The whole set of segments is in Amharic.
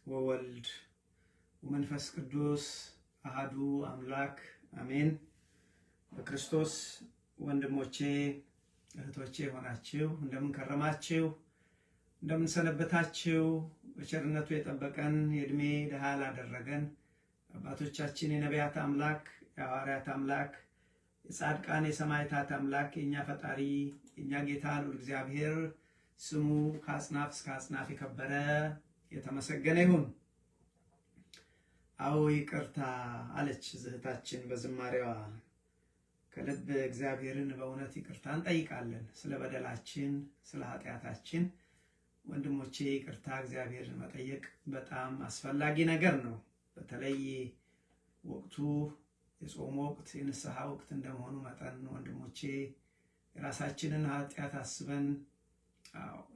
ወወልድ ወመንፈስ ቅዱስ አሐዱ አምላክ አሜን። በክርስቶስ ወንድሞቼ እህቶቼ ሆናችሁ እንደምን ከረማችሁ? እንደምን ሰነበታችሁ? በቸርነቱ የጠበቀን የእድሜ ደሃ ላደረገን አባቶቻችን የነቢያት አምላክ የሐዋርያት አምላክ የጻድቃን የሰማዕታት አምላክ የኛ ፈጣሪ የኛ ጌታ ልዑል እግዚአብሔር ስሙ ከአጽናፍ እስከ አጽናፍ የከበረ የተመሰገነ ይሁን። አዎ ይቅርታ አለች እህታችን በዝማሬዋ። ከልብ እግዚአብሔርን በእውነት ይቅርታ እንጠይቃለን ስለ በደላችን ስለ ኃጢአታችን። ወንድሞቼ ይቅርታ እግዚአብሔርን መጠየቅ በጣም አስፈላጊ ነገር ነው። በተለይ ወቅቱ የጾም ወቅት የንስሐ ወቅት እንደመሆኑ መጠን ወንድሞቼ የራሳችንን ኃጢአት አስበን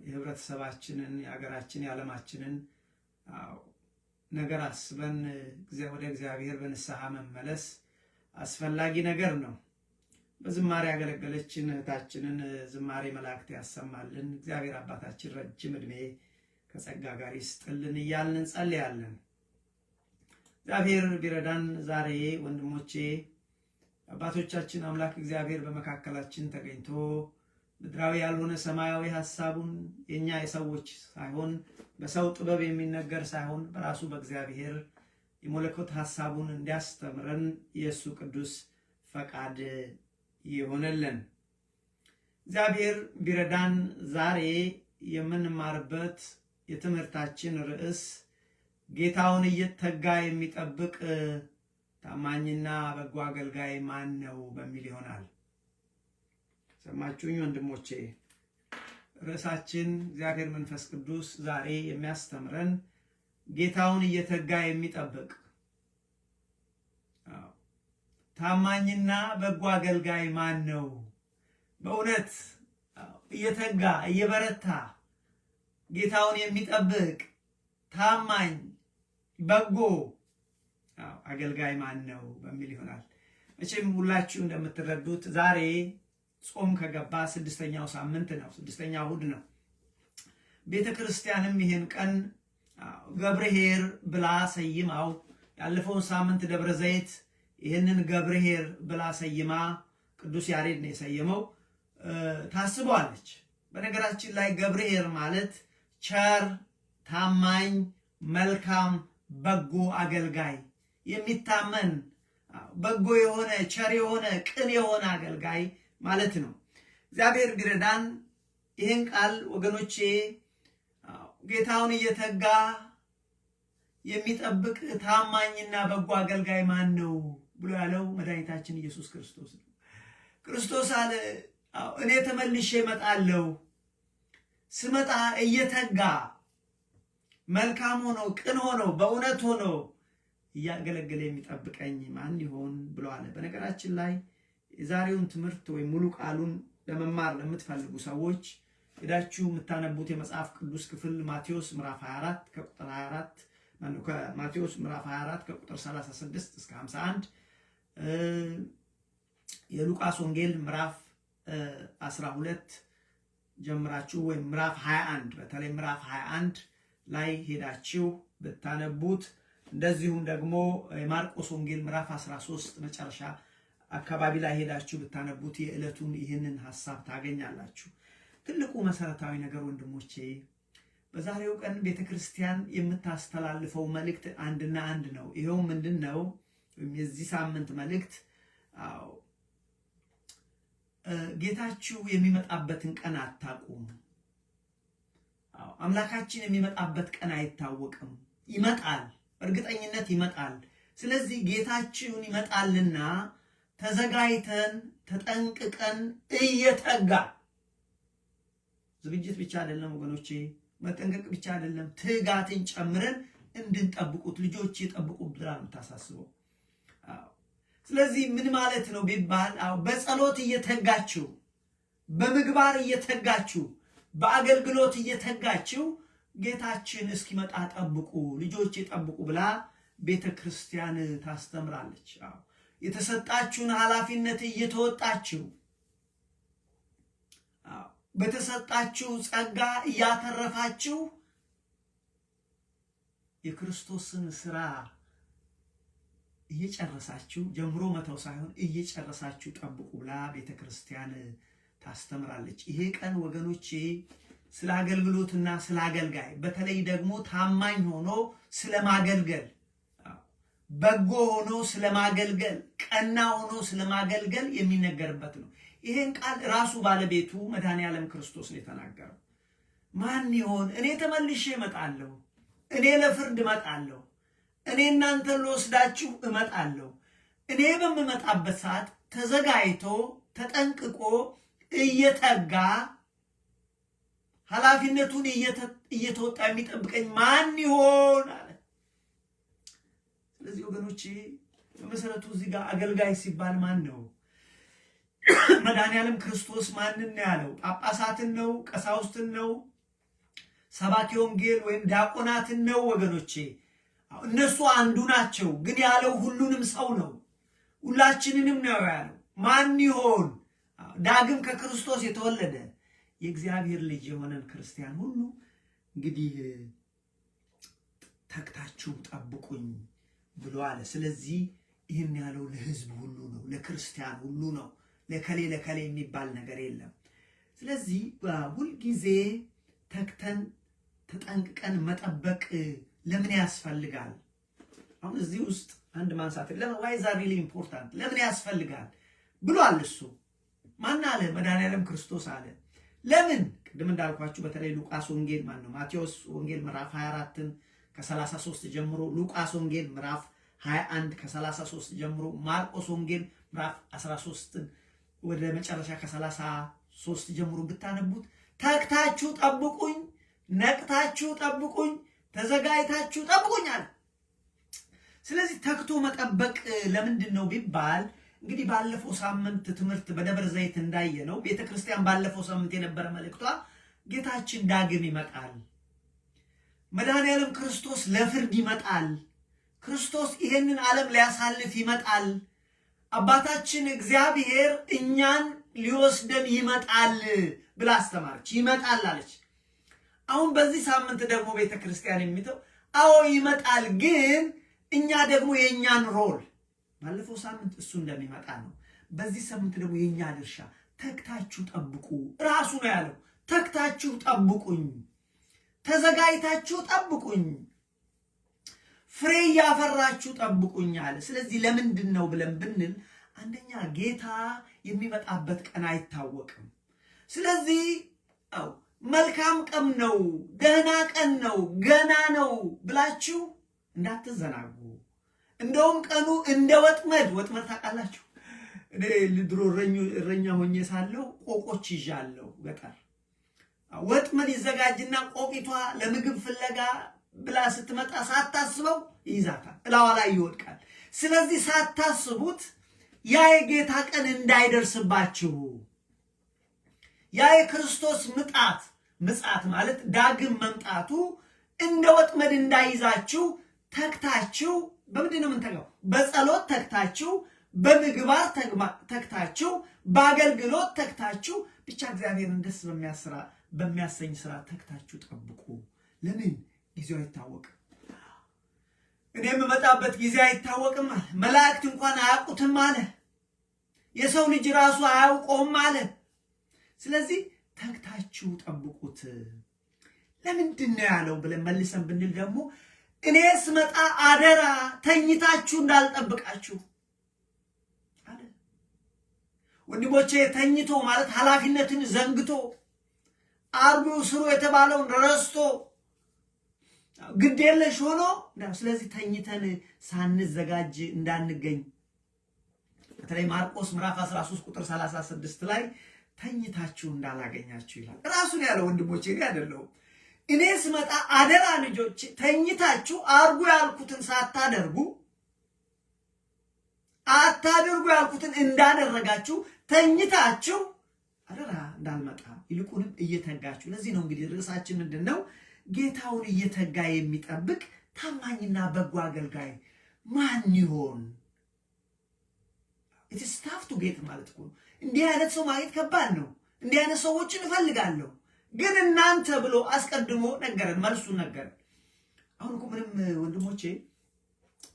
የህብረተሰባችንን የሀገራችን የዓለማችንን ነገር አስበን ወደ እግዚአብሔር በንስሐ መመለስ አስፈላጊ ነገር ነው። በዝማሬ ያገለገለችን እህታችንን ዝማሬ መላእክት ያሰማልን፣ እግዚአብሔር አባታችን ረጅም ዕድሜ ከጸጋ ጋር ይስጥልን እያልን እንጸልያለን። እግዚአብሔር ቢረዳን ዛሬ ወንድሞቼ አባቶቻችን አምላክ እግዚአብሔር በመካከላችን ተገኝቶ ምድራዊ ያልሆነ ሰማያዊ ሐሳቡን የኛ የሰዎች ሳይሆን በሰው ጥበብ የሚነገር ሳይሆን በራሱ በእግዚአብሔር የመለኮት ሐሳቡን እንዲያስተምረን የእሱ ቅዱስ ፈቃድ ይሆነልን። እግዚአብሔር ቢረዳን ዛሬ የምንማርበት የትምህርታችን ርዕስ ጌታውን እየተጋ የሚጠብቅ ታማኝና በጎ አገልጋይ ማን ነው በሚል ይሆናል። ሰማችሁኝ ወንድሞቼ? ርዕሳችን እግዚአብሔር መንፈስ ቅዱስ ዛሬ የሚያስተምረን ጌታውን እየተጋ የሚጠብቅ ታማኝና በጎ አገልጋይ ማን ነው? በእውነት እየተጋ እየበረታ ጌታውን የሚጠብቅ ታማኝ በጎ አገልጋይ ማን ነው በሚል ይሆናል። መቼም ሁላችሁ እንደምትረዱት ዛሬ ጾም ከገባ ስድስተኛው ሳምንት ነው፣ ስድስተኛው እሑድ ነው። ቤተክርስቲያንም ይሄን ቀን ገብርኄር ብላ ሰይማው፣ ያለፈውን ሳምንት ደብረ ዘይት ይህንን ገብርኄር ብላ ሰይማ ቅዱስ ያሬድ ነው የሰየመው ታስበዋለች። በነገራችን ላይ ገብርኄር ማለት ቸር፣ ታማኝ፣ መልካም፣ በጎ አገልጋይ፣ የሚታመን በጎ የሆነ ቸር የሆነ ቅን የሆነ አገልጋይ ማለት ነው። እግዚአብሔር ቢረዳን ይህን ቃል ወገኖቼ ጌታውን እየተጋ የሚጠብቅ ታማኝና በጎ አገልጋይ ማን ነው ብሎ ያለው መድኃኒታችን ኢየሱስ ክርስቶስ ነው። ክርስቶስ አለ እኔ ተመልሼ እመጣለሁ፣ ስመጣ እየተጋ መልካም ሆኖ ቅን ሆኖ በእውነት ሆኖ እያገለገለ የሚጠብቀኝ ማን ሊሆን ብሎ አለ። በነገራችን ላይ የዛሬውን ትምህርት ወይም ሙሉ ቃሉን ለመማር ለምትፈልጉ ሰዎች ሄዳችሁ የምታነቡት የመጽሐፍ ቅዱስ ክፍል ማቴዎስ ምዕራፍ 24 ከቁጥር 24 ማቴዎስ ምዕራፍ 24 ከቁጥር 36 እስከ 51፣ የሉቃስ ወንጌል ምዕራፍ 12 ጀምራችሁ ወይም ምዕራፍ 21 በተለይ ምዕራፍ 21 ላይ ሄዳችሁ ብታነቡት፣ እንደዚሁም ደግሞ የማርቆስ ወንጌል ምዕራፍ 13 መጨረሻ አካባቢ ላይ ሄዳችሁ ብታነቡት የዕለቱን ይህንን ሐሳብ ታገኛላችሁ። ትልቁ መሰረታዊ ነገር ወንድሞቼ በዛሬው ቀን ቤተክርስቲያን የምታስተላልፈው መልእክት አንድና አንድ ነው። ይሄው ምንድነው? የዚህ ሳምንት መልእክት ጌታችሁ የሚመጣበትን ቀን አታውቁም። አምላካችን የሚመጣበት ቀን አይታወቅም። ይመጣል፣ እርግጠኝነት ይመጣል። ስለዚህ ጌታችን ይመጣልና ተዘጋጅተን ተጠንቅቀን እየተጋ ዝግጅት ብቻ አይደለም ወገኖቼ፣ መጠንቀቅ ብቻ አይደለም፣ ትጋትን ጨምረን እንድንጠብቁት ልጆች ይጠብቁት ብላ ነው የምታሳስበው። ስለዚህ ምን ማለት ነው ቢባል በጸሎት እየተጋችሁ፣ በምግባር እየተጋችሁ፣ በአገልግሎት እየተጋችሁ ጌታችን እስኪመጣ ጠብቁ፣ ልጆች ይጠብቁ ብላ ቤተክርስቲያን ታስተምራለች። የተሰጣችሁን ኃላፊነት እየተወጣችሁ በተሰጣችሁ ጸጋ እያተረፋችሁ የክርስቶስን ስራ እየጨረሳችሁ ጀምሮ መተው ሳይሆን እየጨረሳችሁ ጠብቁ ብላ ቤተክርስቲያን ታስተምራለች። ይሄ ቀን ወገኖቼ ስለ አገልግሎትና ስለ አገልጋይ በተለይ ደግሞ ታማኝ ሆኖ ስለማገልገል በጎ ሆኖ ስለማገልገል ቀና ሆኖ ስለማገልገል የሚነገርበት ነው። ይሄን ቃል ራሱ ባለቤቱ መድኃኔዓለም ክርስቶስ ነው የተናገረው። ማን ይሆን? እኔ ተመልሼ እመጣለሁ፣ እኔ ለፍርድ እመጣለሁ፣ እኔ እናንተን ልወስዳችሁ እመጣለሁ። እኔ በምመጣበት ሰዓት ተዘጋጅቶ ተጠንቅቆ እየተጋ ኃላፊነቱን እየተወጣ የሚጠብቀኝ ማን ይሆን አለ። ስለዚህ ወገኖቼ በመሰረቱ እዚህ ጋር አገልጋይ ሲባል ማን ነው? መድኃኔዓለም ክርስቶስ ማንን ነው ያለው? ጳጳሳትን ነው? ቀሳውስትን ነው? ሰባኪ ወንጌል ወይም ዲያቆናትን ነው? ወገኖቼ እነሱ አንዱ ናቸው፣ ግን ያለው ሁሉንም ሰው ነው፣ ሁላችንንም ነው ያለው። ማን ይሆን? ዳግም ከክርስቶስ የተወለደ የእግዚአብሔር ልጅ የሆነን ክርስቲያን ሁሉ እንግዲህ ተግታችሁ ጠብቁኝ ብሎ አለ። ስለዚህ ይህን ያለው ለሕዝብ ሁሉ ነው፣ ለክርስቲያን ሁሉ ነው። ለከሌ የሚባል ነገር የለም። ስለዚህ ሁልጊዜ ተግተን ተጠንቅቀን መጠበቅ ለምን ያስፈልጋል? አሁን እዚህ ውስጥ አንድ ማንሳት why is that really important? ለምን ያስፈልጋል ብሏል እሱ። ማን አለ? መድኃኔዓለም ክርስቶስ አለ። ለምን? ቅድም እንዳልኳችሁ በተለይ ሉቃስ ወንጌል ማቴዎስ ወንጌል ምዕራፍ 24ን ከ33 ጀምሮ፣ ሉቃስ ወንጌል ምዕራፍ 21 ከ33 ጀምሮ፣ ማርቆስ ወንጌል ምዕራፍ 13ን ወደ መጨረሻ ከ33 ጀምሮ ብታነቡት ተግታችሁ ጠብቁኝ፣ ነቅታችሁ ጠብቁኝ፣ ተዘጋጅታችሁ ጠብቁኝ አለ። ስለዚህ ተግቶ መጠበቅ ለምንድን ነው ቢባል እንግዲህ ባለፈው ሳምንት ትምህርት በደብረ ዘይት እንዳየነው ቤተክርስቲያን ባለፈው ሳምንት የነበረ መልእክቷ ጌታችን ዳግም ይመጣል፣ መድኃኔዓለም ክርስቶስ ለፍርድ ይመጣል፣ ክርስቶስ ይሄንን ዓለም ሊያሳልፍ ይመጣል፣ አባታችን እግዚአብሔር እኛን ሊወስደን ይመጣል ብላ አስተማረች። ይመጣል አለች። አሁን በዚህ ሳምንት ደግሞ ቤተክርስቲያን የሚተው አዎ ይመጣል፣ ግን እኛ ደግሞ የኛን ሮል ባለፈው ሳምንት እሱ እንደሚመጣ ነው። በዚህ ሳምንት ደግሞ የኛ ድርሻ ተግታችሁ ጠብቁ ራሱ ነው ያለው። ተግታችሁ ጠብቁኝ፣ ተዘጋጅታችሁ ጠብቁኝ፣ ፍሬ ያፈራችሁ ጠብቁኝ አለ። ስለዚህ ለምንድን ነው ብለን ብንል አንደኛ ጌታ የሚመጣበት ቀን አይታወቅም። ስለዚህ መልካም ቀን ነው፣ ደህና ቀን ነው፣ ገና ነው ብላችሁ እንዳትዘናጉ። እንደውም ቀኑ እንደ ወጥመድ ታውቃላችሁ። እኔ ድሮ እረኛ ሆኜ ሳለሁ ቆቆች ይዣለሁ ገጠር። ወጥመድ ይዘጋጅና ቆቂቷ ለምግብ ፍለጋ ብላ ስትመጣ ሳታስበው ይይዛታል፣ እላዋ ላይ ይወድቃል። ስለዚህ ሳታስቡት ያ የጌታ ቀን እንዳይደርስባችሁ፣ ያ የክርስቶስ ምጽአት ማለት ዳግም መምጣቱ እንደ ወጥመድ እንዳይዛችሁ ተግታችሁ በምንድን ነው የምንተጋው? በጸሎት ተግታችሁ፣ በምግባር ተግታችሁ፣ በአገልግሎት ተግታችሁ፣ ብቻ እግዚአብሔርን ደስ በሚያሰኝ ስራ ተግታችሁ ጠብቁ። ለምን? ጊዜው አይታወቅም። እኔ የምመጣበት ጊዜ አይታወቅም አለ። መላእክት እንኳን አያውቁትም አለ። የሰው ልጅ ራሱ አያውቀውም አለ። ስለዚህ ተግታችሁ ጠብቁት። ለምንድን ነው ያለው ብለን መልሰን ብንል ደግሞ እኔ ስመጣ አደራ ተኝታችሁ እንዳልጠብቃችሁ አለ። ወንድሞቼ ተኝቶ ማለት ኃላፊነትን ዘንግቶ አርቡ ስሩ የተባለውን ረስቶ ግዴለሽ ሆኖ፣ ስለዚህ ተኝተን ሳንዘጋጅ እንዳንገኝ በተለይ ማርቆስ ምዕራፍ 13 ቁጥር 36 ላይ ተኝታችሁ እንዳላገኛችሁ ይላል። ራሱን ያለው ወንድሞቼ እኔ አይደለሁም። እኔ ስመጣ አደራ ልጆች ተኝታችሁ አርጉ ያልኩትን ሳታደርጉ አታደርጉ ያልኩትን እንዳደረጋችሁ ተኝታችሁ አደራ እንዳልመጣ ይልቁንም እየተጋችሁ። ለዚህ ነው እንግዲህ ርዕሳችን ምንድነው? ጌታውን እየተጋ የሚጠብቅ ታማኝና በጎ አገልጋይ ማን ይሆን? ኢትስ ታፍ ቱ ጌት ማለት ነው። እንዲህ አይነት ሰው ማግኘት ከባድ ነው። እንዲህ አይነት ሰዎችን እፈልጋለሁ ግን እናንተ ብሎ አስቀድሞ ነገረን፣ መልሱን ነገረን። አሁን እኮ ምንም ወንድሞቼ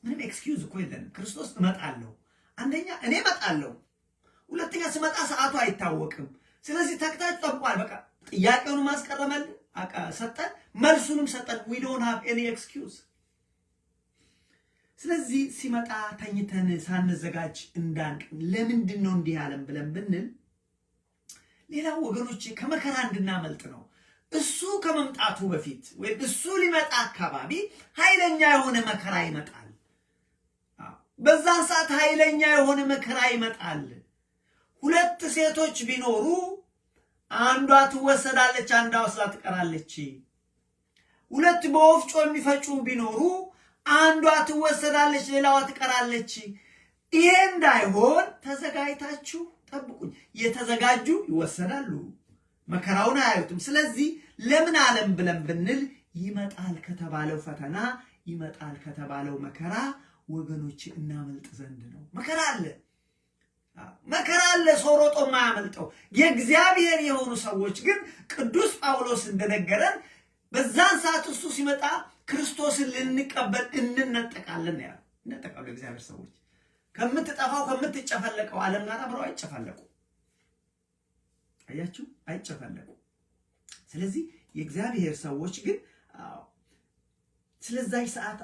ምንም ኤክስኪውዝ እኮ የለም። ክርስቶስ እመጣለሁ፣ አንደኛ እኔ እመጣለሁ፣ ሁለተኛ ስመጣ ሰዓቱ አይታወቅም። ስለዚህ ተክታችሁ ጠብቋል። በቃ ጥያቄውን ማስቀረመልን ሰጠን፣ መልሱንም ሰጠን። we don't have any excuse። ስለዚህ ሲመጣ ተኝተን ሳንዘጋጅ እንዳንቀር ለምንድን ነው እንዲህ ያለን ብለን ብንል ሌላው ወገኖች ከመከራ እንድናመልጥ ነው። እሱ ከመምጣቱ በፊት ወይ እሱ ሊመጣ አካባቢ ኃይለኛ የሆነ መከራ ይመጣል። በዛ ሰዓት ኃይለኛ የሆነ መከራ ይመጣል። ሁለት ሴቶች ቢኖሩ አንዷ ትወሰዳለች፣ አንዷ ወስዳ ትቀራለች። ሁለት በወፍጮ የሚፈጩ ቢኖሩ አንዷ ትወሰዳለች፣ ሌላዋ ትቀራለች። ይሄ እንዳይሆን ተዘጋጅታችሁ ጠብቁኝ። የተዘጋጁ ይወሰዳሉ፣ መከራውን አያዩትም። ስለዚህ ለምን አለም ብለን ብንል ይመጣል ከተባለው ፈተና ይመጣል ከተባለው መከራ ወገኖች እናመልጥ ዘንድ ነው። መከራ አለ፣ ሰው ሮጦ የማያመልጠው። የእግዚአብሔር የሆኑ ሰዎች ግን ቅዱስ ጳውሎስ እንደነገረን በዛን ሰዓት እሱ ሲመጣ ክርስቶስን ልንቀበል እንነጠቃለን ያለው። እንነጠቃሉ። የእግዚአብሔር ሰዎች ከምትጠፋው ከምትጨፈለቀው ዓለም ጋር አብረው አይጨፈለቁ። አያችሁ፣ አይጨፈለቁ። ስለዚህ የእግዚአብሔር ሰዎች ግን ስለዛች ሰዓት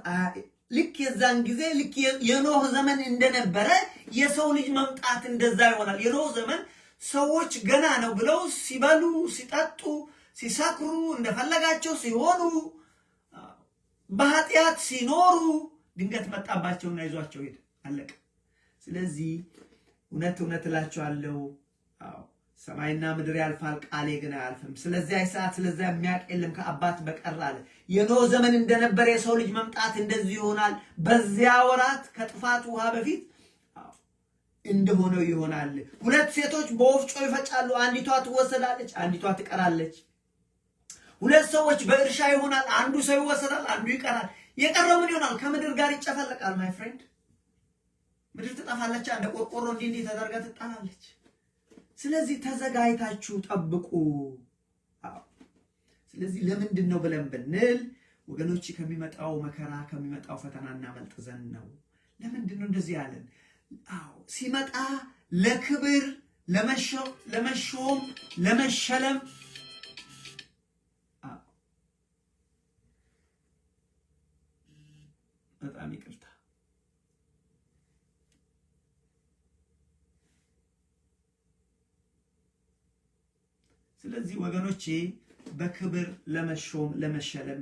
ልክ የዛን ጊዜ ልክ የኖህ ዘመን እንደነበረ የሰው ልጅ መምጣት እንደዛ ይሆናል። የኖህ ዘመን ሰዎች ገና ነው ብለው ሲበሉ፣ ሲጠጡ፣ ሲሰክሩ፣ እንደፈለጋቸው ሲሆኑ፣ በኃጢአት ሲኖሩ ድንገት መጣባቸውና ይዟቸው ሄደ። አለቀ። ስለዚህ እውነት እውነት እላችኋለሁ ሰማይና ምድር ያልፋል፣ ቃሌ ግን አያልፍም። ስለዚያ ሰዓት ስለዚያ የሚያውቅ የለም ከአባት በቀር አለ። የኖህ ዘመን እንደነበረ የሰው ልጅ መምጣት እንደዚህ ይሆናል። በዚያ ወራት ከጥፋት ውሃ በፊት እንደሆነው ይሆናል። ሁለት ሴቶች በወፍጮ ይፈጫሉ፣ አንዲቷ ትወሰዳለች፣ አንዲቷ ትቀራለች። ሁለት ሰዎች በእርሻ ይሆናል፣ አንዱ ሰው ይወሰዳል፣ አንዱ ይቀራል። የቀረው ምን ይሆናል? ከምድር ጋር ይጨፈለቃል። ማይ ፍሬንድ፣ ምድር ትጠፋለች፣ እንደ ቆርቆሮ እንዲህ ተደርጋ ትጣላለች። ስለዚህ ተዘጋጅታችሁ ጠብቁ። ስለዚህ ለምንድን ነው ብለን ብንል ወገኖች ከሚመጣው መከራ ከሚመጣው ፈተና እናመልጥ ዘንድ ነው። ለምንድን ነው እንደዚህ ያለን? ሲመጣ ለክብር፣ ለመሾም፣ ለመሸለም በጣም ይቅርታ ስለዚህ ወገኖቼ በክብር ለመሾም ለመሸለም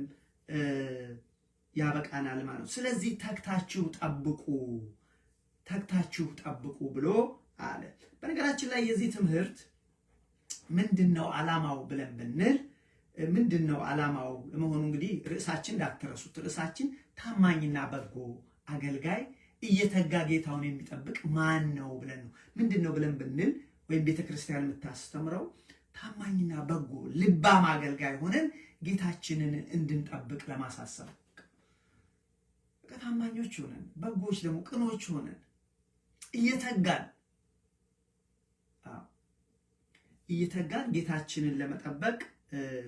ያበቃናል ማለት ነው። ስለዚህ ተግታችሁ ጠብቁ ብሎ አለ። በነገራችን ላይ የዚህ ትምህርት ምንድነው ዓላማው ብለን ብንል ምንድነው ዓላማው ለመሆኑ እንግዲህ ርዕሳችን እንዳትረሱት፣ ርዕሳችን ታማኝና በጎ አገልጋይ እየተጋ ጌታውን የሚጠብቅ ማን ነው ብለን ነው። ምንድነው ብለን ብንል ወይም ቤተክርስቲያን የምታስተምረው ታማኝና በጎ ልባም አገልጋይ ሆነን ጌታችንን እንድንጠብቅ ለማሳሰብ ታማኞች ሆነን በጎች ደግሞ ቅኖች ሆነን እየተጋን ጌታችንን ለመጠበቅ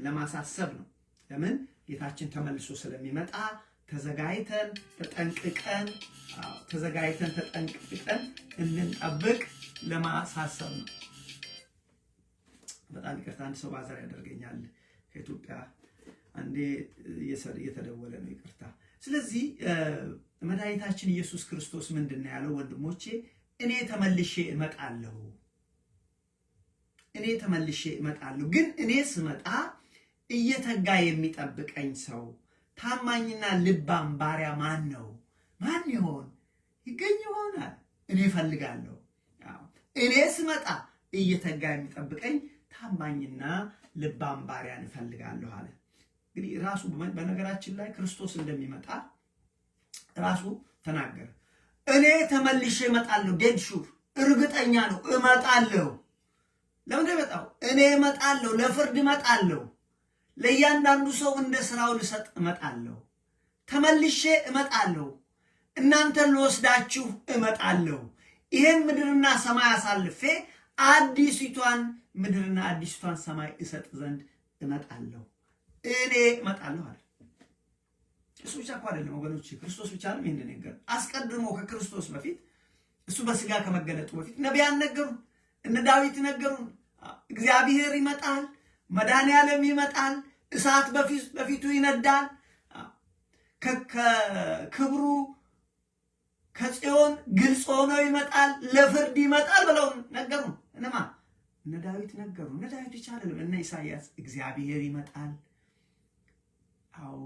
ለማሳሰብ ነው። ለምን? ጌታችን ተመልሶ ስለሚመጣ ተዘጋጅተን ተጠንቅቀን እንድንጠብቅ ለማሳሰብ ነው። በጣም ይቅርታ፣ አንድ ሰው ባዛር ያደርገኛል ከኢትዮጵያ አንዴ እየተደወለ ነው፣ ይቅርታ። ስለዚህ መድኃኒታችን ኢየሱስ ክርስቶስ ምንድን ነው ያለው? ወንድሞቼ እኔ ተመልሼ እመጣለሁ፣ ግን እኔ ስመጣ እየተጋ የሚጠብቀኝ ሰው ታማኝና ልባም ባሪያ ማን ነው? ማን ይሆን? ይገኝ ይሆናል? እኔ እፈልጋለሁ። እኔ ስመጣ እየተጋ የሚጠብቀኝ ታማኝና ልባም ባሪያን እፈልጋለሁ አለ። እንግዲህ ራሱ በነገራችን ላይ ክርስቶስ እንደሚመጣ ራሱ ተናገረ። እኔ ተመልሼ እመጣለሁ፣ ዴድ ሹር፣ እርግጠኛ ነው፣ እመጣለሁ። ለምን እንደመጣው? እኔ እመጣለሁ፣ ለፍርድ እመጣለሁ፣ ለእያንዳንዱ ሰው እንደ ስራው ልሰጥ እመጣለሁ፣ ተመልሼ እመጣለሁ፣ እናንተን ልወስዳችሁ እመጣለሁ፣ ይሄን ምድርና ሰማይ አሳልፌ አዲሲቷን ምድርና አዲሲቷን ሰማይ እሰጥ ዘንድ እመጣለሁ። እኔ እመጣለሁ አለ። እሱ ብቻ እኮ አይደለም ወገኖች፣ ክርስቶስ ብቻ ነው ይሄን ነገር አስቀድሞ ከክርስቶስ በፊት እሱ በስጋ ከመገለጡ በፊት ነቢያን ነገሩን፣ እነ ዳዊት ነገሩን። እግዚአብሔር ይመጣል፣ መድኃኔዓለም ይመጣል፣ እሳት በፊቱ ይነዳል፣ ከክብሩ ከጽዮን ግልጽ ሆኖ ይመጣል፣ ለፍርድ ይመጣል ብለው ነገሩን። እነማ እነ ዳዊት ነገሩ። እነ ዳዊት ብቻ አይደለም እነ ኢሳይያስ እግዚአብሔር ይመጣል፣ አዎ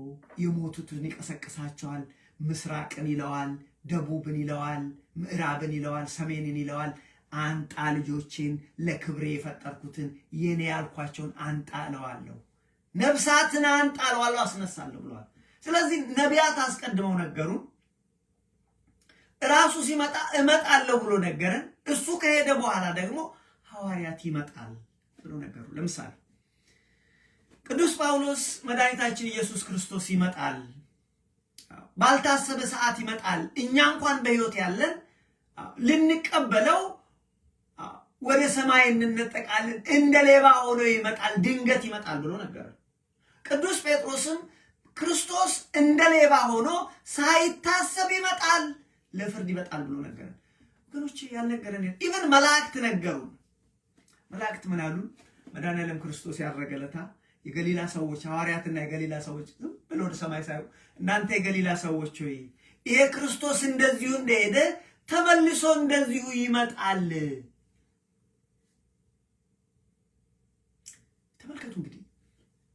የሞቱትን ይቀሰቅሳቸዋል፣ ምስራቅን ይለዋል፣ ደቡብን ይለዋል፣ ምዕራብን ይለዋል፣ ሰሜንን ይለዋል። አንጣ ልጆቼን ለክብሬ የፈጠርኩትን የኔ ያልኳቸውን አንጣ እለዋለሁ፣ ነፍሳትን አንጣ እለዋለሁ፣ አስነሳለሁ ብለዋል። ስለዚህ ነቢያት አስቀድመው ነገሩን። ራሱ ሲመጣ እመጣለሁ ብሎ ነገረን። እሱ ከሄደ በኋላ ደግሞ ሐዋርያት ይመጣል ብሎ ነገሩ። ለምሳሌ ቅዱስ ጳውሎስ መድኃኒታችን ኢየሱስ ክርስቶስ ይመጣል፣ ባልታሰበ ሰዓት ይመጣል፣ እኛ እንኳን በሕይወት ያለን ልንቀበለው ወደ ሰማይ እንነጠቃለን፣ እንደ ሌባ ሆኖ ይመጣል፣ ድንገት ይመጣል ብሎ ነገረ። ቅዱስ ጴጥሮስም ክርስቶስ እንደ ሌባ ሆኖ ሳይታሰብ ይመጣል፣ ለፍርድ ይመጣል ብሎ ነገረ። ወገኖች ያልነገረን ኢቨን መላእክት ነገሩን። መላእክት ምን አሉ? መድኃኔዓለም ክርስቶስ ያረገለታ የገሊላ ሰዎች ሐዋርያትና የገሊላ ሰዎች ዝም ብሎ ወደ ሰማይ ሳይሆን እናንተ የገሊላ ሰዎች ሆይ ይሄ ክርስቶስ እንደዚሁ እንደሄደ ተመልሶ እንደዚሁ ይመጣል። ተመልከቱ እንግዲህ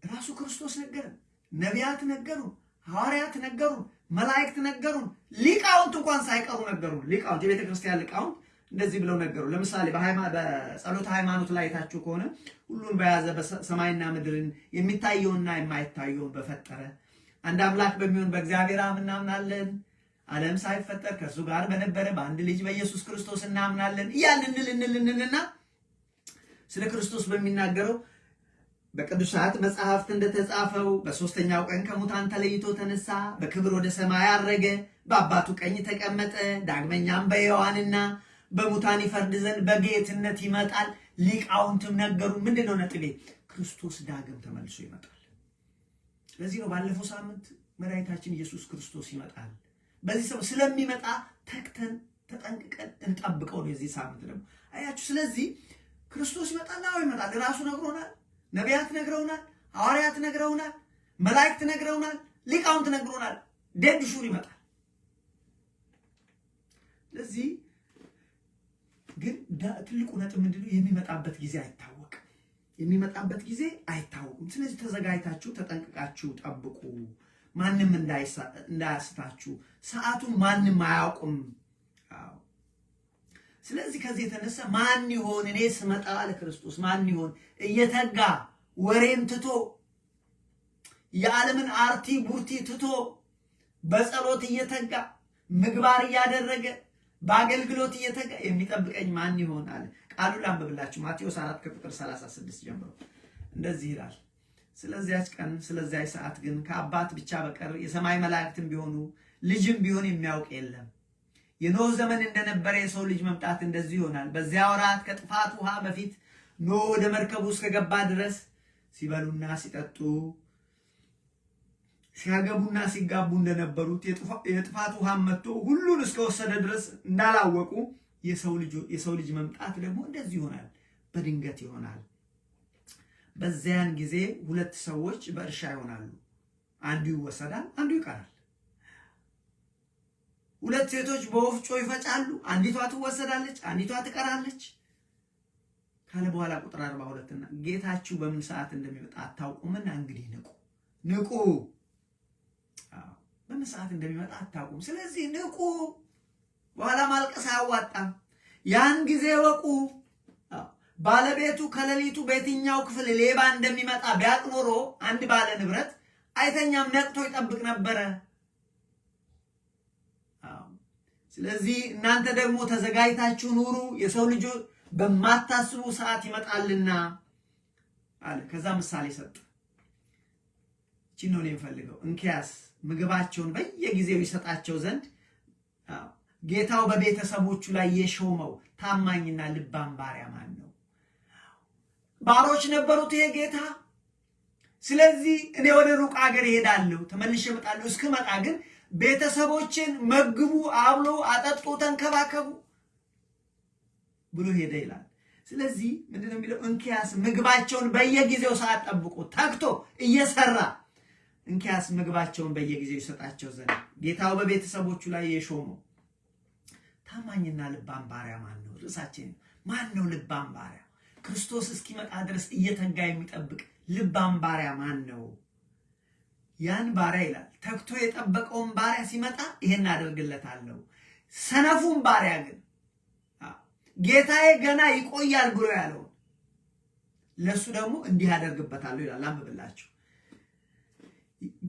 ራሱ ክርስቶስ ነገረን፣ ነቢያት ነገሩን፣ ሐዋርያት ነገሩን፣ መላእክት ነገሩን፣ ሊቃውንት እንኳን ሳይቀሩ ነገሩን። ሊቃውንት የቤተ ክርስቲያን ሊቃውንት እንደዚህ ብለው ነገሩ። ለምሳሌ በጸሎተ ሃይማኖት ላይ ታችሁ ከሆነ ሁሉን በያዘ በሰማይና ምድርን የሚታየውና የማይታየውን በፈጠረ አንድ አምላክ በሚሆን በእግዚአብሔር እናምናለን፣ ዓለም ሳይፈጠር ከእርሱ ጋር በነበረ በአንድ ልጅ በኢየሱስ ክርስቶስ እናምናለን እያልን እንልና ስለ ክርስቶስ በሚናገረው በቅዱሳት መጽሐፍት እንደተጻፈው በሶስተኛው ቀን ከሙታን ተለይቶ ተነሳ፣ በክብር ወደ ሰማይ አረገ፣ በአባቱ ቀኝ ተቀመጠ፣ ዳግመኛም በሕያዋንና በሙታን ይፈርድ ዘንድ በጌትነት ይመጣል። ሊቃውንትም ነገሩ። ምንድነው ነጥቤ? ክርስቶስ ዳግም ተመልሶ ይመጣል። ለዚህ ነው ባለፈው ሳምንት መድኃኒታችን ኢየሱስ ክርስቶስ ይመጣል። በዚህ ሰው ስለሚመጣ ተክተን ተጠንቅቀን እንጠብቀው ነው የዚህ ሳምንት ደግሞ አያችሁ። ስለዚህ ክርስቶስ ይመጣል። አዎ ይመጣል። ራሱ ነግሮናል። ነቢያት ነግረውናል። ሐዋርያት ነግረውናል። መላእክት ነግረውናል። ሊቃውንት ነግረውናል። ደግ ሹር ይመጣል። ለዚህ ግን ትልቁ ነጥብ ምንድነው? የሚመጣበት ጊዜ አይታወቅም። የሚመጣበት ጊዜ አይታወቅም። ስለዚህ ተዘጋጅታችሁ ተጠንቅቃችሁ ጠብቁ። ማንም እንዳያስታችሁ። ሰዓቱን ማንም አያውቁም። ስለዚህ ከዚህ የተነሳ ማን ይሆን እኔ ስመጣ ለክርስቶስ ማን ይሆን እየተጋ ወሬን ትቶ የዓለምን አርቲ ቡርቲ ትቶ በጸሎት እየተጋ ምግባር እያደረገ በአገልግሎት እየተጋ የሚጠብቀኝ ማን ይሆን አለ። ቃሉን ላንብብላችሁ። ማቴዎስ 4 ከቁጥር 36 ጀምሮ እንደዚህ ይላል። ስለዚያች ቀን ስለዚያች ሰዓት ግን ከአባት ብቻ በቀር የሰማይ መላእክትም ቢሆኑ ልጅም ቢሆን የሚያውቅ የለም። የኖህ ዘመን እንደነበረ የሰው ልጅ መምጣት እንደዚህ ይሆናል። በዚያ ወራት ከጥፋት ውሃ በፊት ኖህ ወደ መርከቡ እስከገባ ድረስ ሲበሉና ሲጠጡ ሲያገቡና ሲጋቡ እንደነበሩት የጥፋት ውሃም መጥቶ ሁሉን እስከወሰደ ድረስ እንዳላወቁ የሰው ልጅ መምጣት ደግሞ እንደዚህ ይሆናል፣ በድንገት ይሆናል። በዚያን ጊዜ ሁለት ሰዎች በእርሻ ይሆናሉ፣ አንዱ ይወሰዳል፣ አንዱ ይቀራል። ሁለት ሴቶች በወፍጮ ይፈጫሉ፣ አንዲቷ ትወሰዳለች፣ አንዲቷ ትቀራለች ካለ በኋላ ቁጥር 42ና ጌታችሁ በምን ሰዓት እንደሚመጣ አታውቁምና እንግዲህ ንቁ። በምን ሰዓት እንደሚመጣ አታውቁም። ስለዚህ ንቁ። በኋላ ማልቀስ አያዋጣም። ያን ጊዜ ወቁ። ባለቤቱ ከሌሊቱ በየትኛው ክፍል ሌባ እንደሚመጣ ቢያውቅ ኖሮ አንድ ባለ ንብረት አይተኛም፣ ነቅቶ ይጠብቅ ነበረ። ስለዚህ እናንተ ደግሞ ተዘጋጅታችሁ ኑሩ፣ የሰው ልጅ በማታስቡ ሰዓት ይመጣልና አለ። ከዛ ምሳሌ ሰጠ። እቺ ነው የምፈልገው። እንኪያስ ምግባቸውን በየጊዜው ይሰጣቸው ዘንድ ጌታው በቤተሰቦቹ ላይ የሾመው ታማኝና ልባም ባሪያ ማን ነው? ባሮች ነበሩት ይሄ ጌታ። ስለዚህ እኔ ወደ ሩቅ ሀገር እሄዳለሁ፣ ተመልሼ እመጣለሁ። እስክመጣ ግን ቤተሰቦችን መግቡ፣ አብሉ፣ አጠጡ፣ ተንከባከቡ ብሎ ሄደ ይላል። ስለዚህ ምንድነው የሚለው? እንኪያስ ምግባቸውን በየጊዜው ሰዓት ጠብቆ ተግቶ እየሰራ እንኪያስ ምግባቸውን በየጊዜው ይሰጣቸው ዘንድ ጌታው በቤተሰቦቹ ላይ የሾመው ታማኝና ልባም ባሪያ ማን ነው? ርዕሳችን ማን ነው? ልባም ባሪያ ክርስቶስ እስኪመጣ ድረስ እየተጋ የሚጠብቅ ልባም ባሪያ ማን ነው? ያን ባሪያ ይላል ተግቶ የጠበቀውን ባሪያ ሲመጣ ይሄን አደርግለታለሁ። ሰነፉን ባሪያ ግን ጌታዬ ገና ይቆያል ብሎ ያለው ለሱ ደግሞ እንዲህ አደርግበታለሁ ይላል። አንብብላችሁ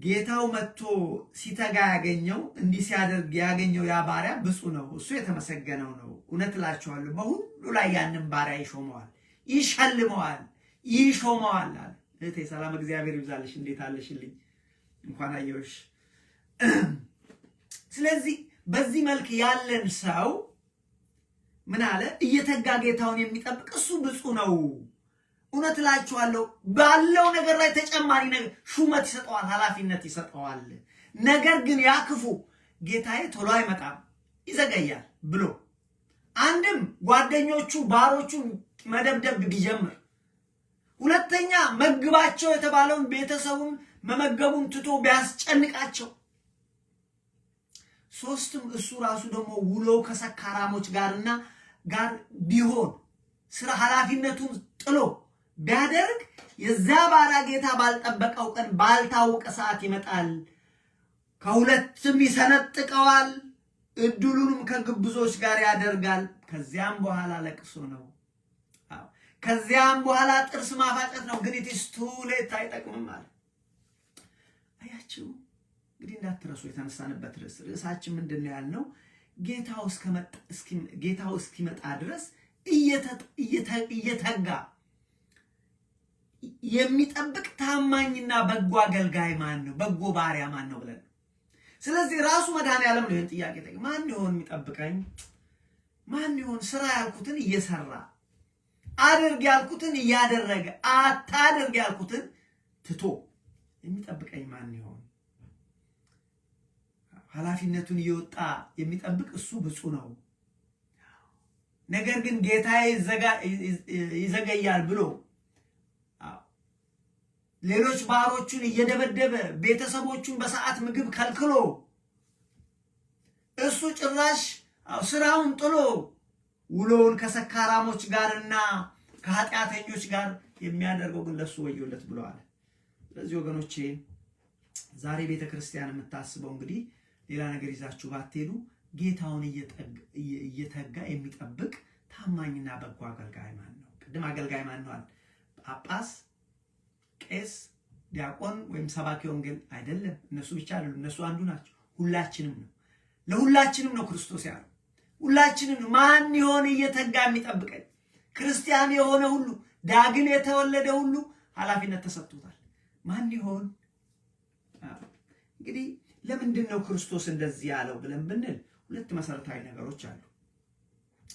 ጌታው መጥቶ ሲተጋ ያገኘው እንዲህ ሲያደርግ ያገኘው ያ ባሪያ ብፁዕ ነው፣ እሱ የተመሰገነው ነው። እውነት እላችኋለሁ በሁሉ ላይ ያንን ባሪያ ይሾመዋል፣ ይሸልመዋል፣ ይሾመዋል አለ። እህቴ ሰላም እግዚአብሔር ይብዛልሽ። እንዴት አለሽልኝ? እንኳን አየሁሽ። ስለዚህ በዚህ መልክ ያለን ሰው ምን አለ? እየተጋ ጌታውን የሚጠብቅ እሱ ብፁዕ ነው። እውነት እላችኋለሁ ባለው ነገር ላይ ተጨማሪ ነገር ሹመት ይሰጠዋል፣ ኃላፊነት ይሰጠዋል። ነገር ግን ያ ክፉ ጌታዬ ቶሎ አይመጣም ይዘገያል ብሎ አንድም ጓደኞቹ ባሮቹን መደብደብ ቢጀምር፣ ሁለተኛ መግባቸው የተባለውን ቤተሰቡን መመገቡን ትቶ ቢያስጨንቃቸው፣ ሶስትም እሱ ራሱ ደግሞ ውሎ ከሰካራሞች ጋር ቢሆን ስራ ኃላፊነቱን ጥሎ ቢያደርግ የዛ ባሪያ ጌታ ባልጠበቀው ቀን ባልታወቀ ሰዓት ይመጣል፣ ከሁለትም ይሰነጥቀዋል፣ እድሉንም ከግብዞች ጋር ያደርጋል። ከዚያም በኋላ ለቅሶ ነው፣ ከዚያም በኋላ ጥርስ ማፋጨት ነው። ግን ኢትስ ቱ ሌት አይጠቅምም ማለት አያችሁ። እንግዲህ እንዳትረሱ የተነሳንበት ርዕሳችን ምንድነው ያልነው? ጌታው እስኪመጣ ድረስ እየተጋ የሚጠብቅ ታማኝና በጎ አገልጋይ ማን ነው? በጎ ባሪያ ማን ነው ብለን። ስለዚህ ራሱ መድኃኔዓለም ነው ይህን ጥያቄ ጠይቅ። ማን ይሆን የሚጠብቀኝ? ማን ይሆን ስራ ያልኩትን እየሰራ አድርግ ያልኩትን እያደረገ አታድርግ ያልኩትን ትቶ የሚጠብቀኝ ማን ይሆን? ኃላፊነቱን እየወጣ የሚጠብቅ እሱ ብፁዕ ነው። ነገር ግን ጌታዬ ይዘገያል ብሎ ሌሎች ባሮቹን እየደበደበ ቤተሰቦቹን በሰዓት ምግብ ከልክሎ እሱ ጭራሽ ስራውን ጥሎ ውሎውን ከሰካራሞች ጋርና ከኃጢአተኞች ጋር የሚያደርገው ግን ለሱ ወዮለት ብለዋል። ስለዚህ ወገኖቼ ዛሬ ቤተክርስቲያን የምታስበው እንግዲህ ሌላ ነገር ይዛችሁ ባትሄዱ ጌታውን እየተጋ የሚጠብቅ ታማኝና በጎ አገልጋይ ማን ነው? ቅድም አገልጋይ ማን ነው? ጳጳስ፣ ቄስ፣ ዲያቆን ወይም ሰባኪ ወንጌል አይደለም። እነሱ ብቻ አይደሉም፣ እነሱ አንዱ ናቸው። ሁላችንም ነው። ለሁላችንም ነው ክርስቶስ ያለው። ሁላችንም ማን ይሆን እየተጋ የሚጠብቀኝ? ክርስቲያን የሆነ ሁሉ ዳግም የተወለደ ሁሉ ኃላፊነት ተሰጥቶታል። ማን ይሆን? እንግዲህ ለምንድን ነው ክርስቶስ እንደዚህ ያለው ብለን ብንል ሁለት መሰረታዊ ነገሮች አሉ።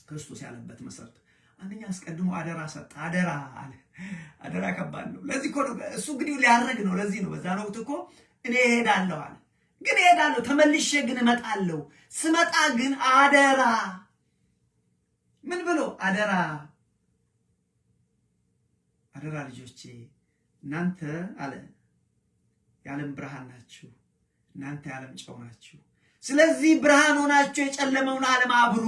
ክርስቶስ ያለበት መሰረት አንደኛ አስቀድሞ አደራ ሰጠ። አደራ አለ። አደራ ከባድ ነው። ለዚህ እኮ ነው እሱ እንግዲህ ሊያረግ ነው። ለዚህ ነው በዛ ነው እኮ እኔ እሄዳለሁ አለ። ግን እሄዳለሁ ተመልሼ ግን እመጣለሁ። ስመጣ ግን አደራ ምን ብሎ አደራ ልጆቼ እናንተ አለ የዓለም ብርሃን ናችሁ፣ እናንተ የዓለም ጨው ናችሁ። ስለዚህ ብርሃን ሆናችሁ የጨለመውን ዓለም አብሩ፣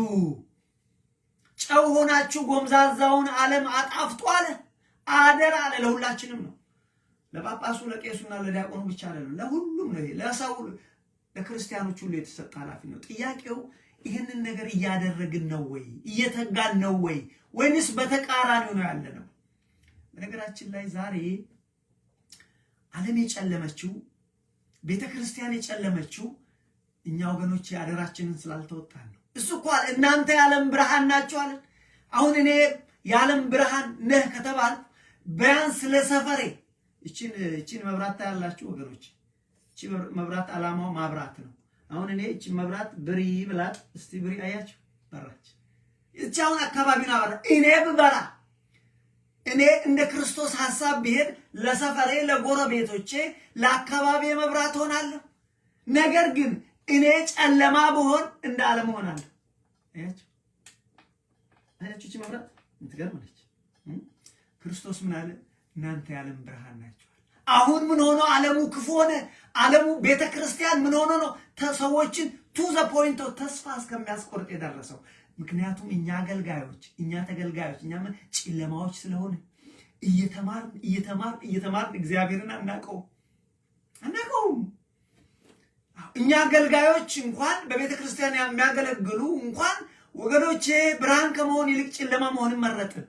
ጨው ሆናችሁ ጎምዛዛውን ዓለም አጣፍጡ አለ። አደራ አለ። ለሁላችንም ነው። ለጳጳሱ ለቄሱና ለዲያቆኑ ብቻ አይደለም፣ ለሁሉም ነው። ለሰው ለክርስቲያኖች ሁሉ የተሰጠ ኃላፊነት ነው። ጥያቄው ይህንን ነገር እያደረግን ነው ወይ? እየተጋን ነው ወይ? ወይንስ በተቃራኒው ነው ያለ ነው? በነገራችን ላይ ዛሬ ዓለም የጨለመችው ቤተክርስቲያን የጨለመችው እኛ ወገኖች አደራችንን ስላልተወጣን ነው። እሱ እኮ እናንተ የዓለም ብርሃን ናችሁ አለ። አሁን እኔ የዓለም ብርሃን ነህ ከተባል ቢያንስ ለሰፈሬ እቺን መብራት ታያላችሁ ወገኖች። እቺ መብራት ዓላማው ማብራት ነው። አሁን እኔ እቺ መብራት ብሪ ብላት እስቲ ብሪ አያችሁ በራች። እቺ አሁን አካባቢውን አበራ። እኔ ብበራ እኔ እንደ ክርስቶስ ሐሳብ ብሄድ ለሰፈሬ ለጎረቤቶቼ ለአካባቢ መብራት ሆናለሁ። ነገር ግን እኔ ጨለማ ብሆን እንደ ዓለም ሆናለሁ። አያችሁ እቺ መብራት እንትገርመች። ክርስቶስ ምን አለ? እናንተ የዓለም ብርሃን ናችሁ። አሁን ምን ሆኖ ዓለሙ ክፉ ሆነ? ዓለሙ ቤተክርስቲያን ምን ሆኖ ነው ሰዎችን ቱ ዘ ፖይንት ኦፍ ተስፋ እስከሚያስቆርጥ የደረሰው? ምክንያቱም እኛ አገልጋዮች እኛ ተገልጋዮች እኛ ምን ጨለማዎች ስለሆነ እየተማርን እግዚአብሔርን አናውቀውም። እኛ አገልጋዮች እንኳን በቤተክርስቲያን የሚያገለግሉ እንኳን ወገኖቼ ብርሃን ከመሆን ይልቅ ጨለማ መሆንን መረጥን።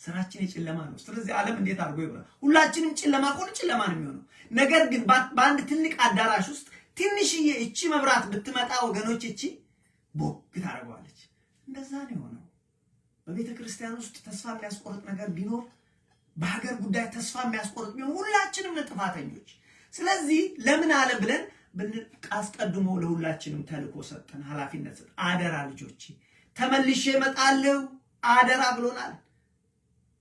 ስራችን የጨለማ ነው። ስለዚህ ዓለም እንዴት አድርጎ ይብራል? ሁላችንም ጨለማ ከሆነ ጨለማ ነው የሚሆነው። ነገር ግን በአንድ ትልቅ አዳራሽ ውስጥ ትንሽዬ እቺ መብራት ብትመጣ ወገኖች እቺ ቦግ ታደርገዋለች። እንደዛ ነው የሆነው። በቤተ ክርስቲያን ውስጥ ተስፋ የሚያስቆርጥ ነገር ቢኖር፣ በሀገር ጉዳይ ተስፋ የሚያስቆርጥ ቢሆን ሁላችንም ጥፋተኞች። ስለዚህ ለምን አለ ብለን አስቀድሞ ለሁላችንም ተልእኮ ሰጠን፣ ኃላፊነት ሰጠን። አደራ ልጆቼ ተመልሼ እመጣለሁ አደራ ብሎናል።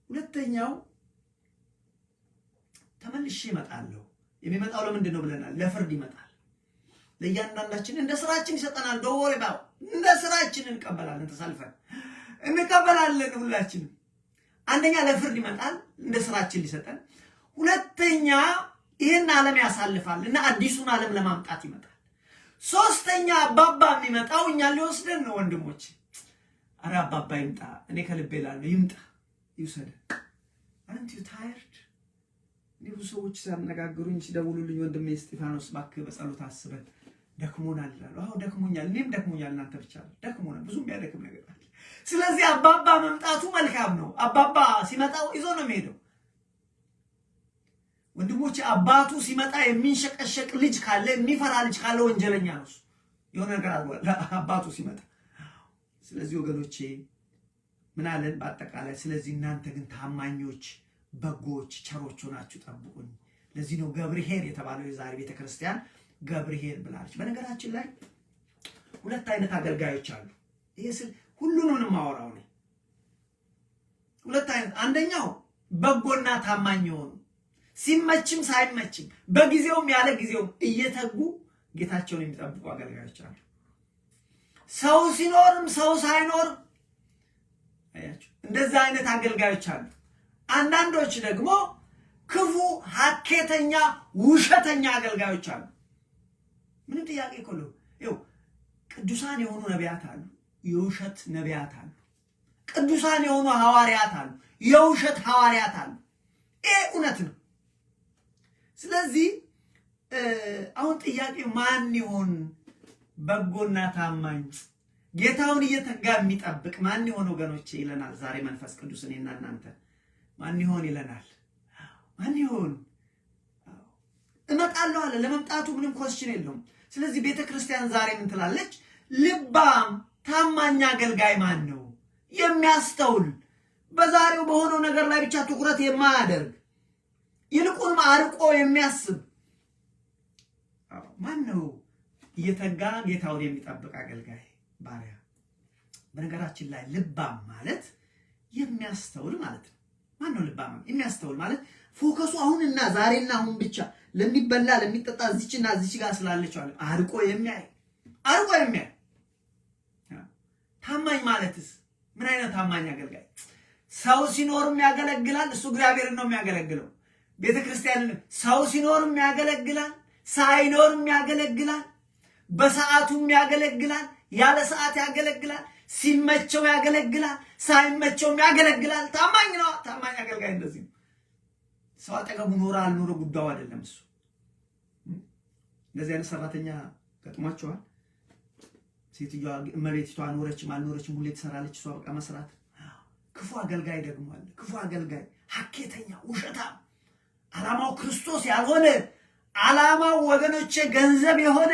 ሁለተኛው ተመልሼ እመጣለሁ የሚመጣው ለምንድን ነው ብለናል? ለፍርድ ይመጣል። ለእያንዳንዳችን እንደ ስራችን ይሰጠናል። ዶወሬ ባው እንደ ስራችን እንቀበላለን፣ ተሳልፈን እንቀበላለን ሁላችንም። አንደኛ ለፍርድ ይመጣል እንደ ስራችን ሊሰጠን። ሁለተኛ ይሄን ዓለም ያሳልፋል እና አዲሱን ዓለም ለማምጣት ይመጣል። ሶስተኛ አባባ የሚመጣው እኛን ሊወስደን ነው። ወንድሞች አረ አባባ ይምጣ፣ እኔ ከልቤ እላለሁ ይምጣ፣ ይውሰደን። አረንት ዩ ታየርድ? ብዙ ሰዎች ሲያነጋግሩኝ ሲደውሉልኝ ወንድሜ እስጢፋኖስ እባክህ በጸሎት አስበን ደክሞናል ይላሉ። አዎ ደክሞኛል፣ እኔም ደክሞኛል፣ እናንተ ብቻ ደክሞናል። ብዙ የሚያደክም ነገር አለ። ስለዚህ አባባ መምጣቱ መልካም ነው። አባባ ሲመጣው ይዞ ነው የሚሄደው። ወንድሞች አባቱ ሲመጣ የሚንሸቀሸቅ ልጅ ካለ የሚፈራ ልጅ ካለ ወንጀለኛ ነው። የሆነ ነገር አለ አባቱ ሲመጣ። ስለዚህ ወገኖቼ ምን አለን በአጠቃላይ? ስለዚህ እናንተ ግን ታማኞች፣ በጎች፣ ቸሮች ሆናችሁ ጠብቁኝ። ለዚህ ነው ገብርኄር የተባለው። የዛሬ ቤተክርስቲያን ገብርኄር ብላለች። በነገራችን ላይ ሁለት አይነት አገልጋዮች አሉ። ይሄ ሁሉንም ማወራው ነው። ሁለት አይነት፣ አንደኛው በጎና ታማኝ የሆኑ ሲመችም ሳይመችም በጊዜውም ያለ ጊዜውም እየተጉ ጌታቸውን የሚጠብቁ አገልጋዮች አሉ። ሰው ሲኖርም ሰው ሳይኖር አያችሁ፣ እንደዛ አይነት አገልጋዮች አሉ። አንዳንዶች ደግሞ ክፉ፣ ሐኬተኛ፣ ውሸተኛ አገልጋዮች አሉ። ምንም ጥያቄ እኮ ነው። ይኸው ቅዱሳን የሆኑ ነቢያት አሉ፣ የውሸት ነቢያት አሉ። ቅዱሳን የሆኑ ሐዋርያት አሉ፣ የውሸት ሐዋርያት አሉ። ይሄ እውነት ነው። ስለዚህ አሁን ጥያቄ ማን ይሆን በጎና ታማኝ ጌታውን እየተጋ የሚጠብቅ ማን ይሆን ወገኖቼ ይለናል ዛሬ መንፈስ ቅዱስ። እኔና እናንተ ማን ይሆን ይለናል። ማን ይሆን? እመጣለሁ አለ። ለመምጣቱ ምንም ኮስችን የለውም። ስለዚህ ቤተክርስቲያን ዛሬ ምን ትላለች? ልባም ታማኝ አገልጋይ ማን ነው? የሚያስተውል፣ በዛሬው በሆነው ነገር ላይ ብቻ ትኩረት የማያደርግ ይልቁንም አርቆ የሚያስብ ማን ነው? እየተጋ ጌታውን የሚጠብቅ አገልጋይ ባሪያ። በነገራችን ላይ ልባም ማለት የሚያስተውል ማለት ነው። ማን ነው ልባም? የሚያስተውል ማለት ፎከሱ አሁንና ዛሬና አሁን ብቻ ለሚበላ ለሚጠጣ እዚችና እዚች ጋር ስላለችው አለ አርቆ የሚያይ ታማኝ ማለትስ ምን አይነት ታማኝ አገልጋይ? ሰው ሲኖርም ያገለግላል። እሱ እግዚአብሔርን ነው የሚያገለግለው። ቤተክርስቲያንን ሰው ሲኖርም ያገለግላል፣ ሳይኖርም ያገለግላል፣ በሰዓቱም ያገለግላል፣ ያለ ሰዓት ያገለግላል፣ ሲመቸው ያገለግላል፣ ሳይመቸውም ያገለግላል። ታማኝ ነው። ታማኝ አገልጋይ እንደዚህ ነው። ሰው አጠገቡ ኖረ አልኖረ ጉዳዩ አይደለም እሱ። እንደዚህ አይነት ሰራተኛ ገጥሟቸዋል። ሴትዮዋ እመቤቲቷ ኖረችም አልኖረችም ሁሌ ትሰራለች። እሷ በቃ መስራት። ክፉ አገልጋይ ደግሞ አለ። ክፉ አገልጋይ ሐኬተኛ፣ ውሸታም፣ ዓላማው ክርስቶስ ያልሆነ፣ ዓላማው ወገኖቼ ገንዘብ የሆነ፣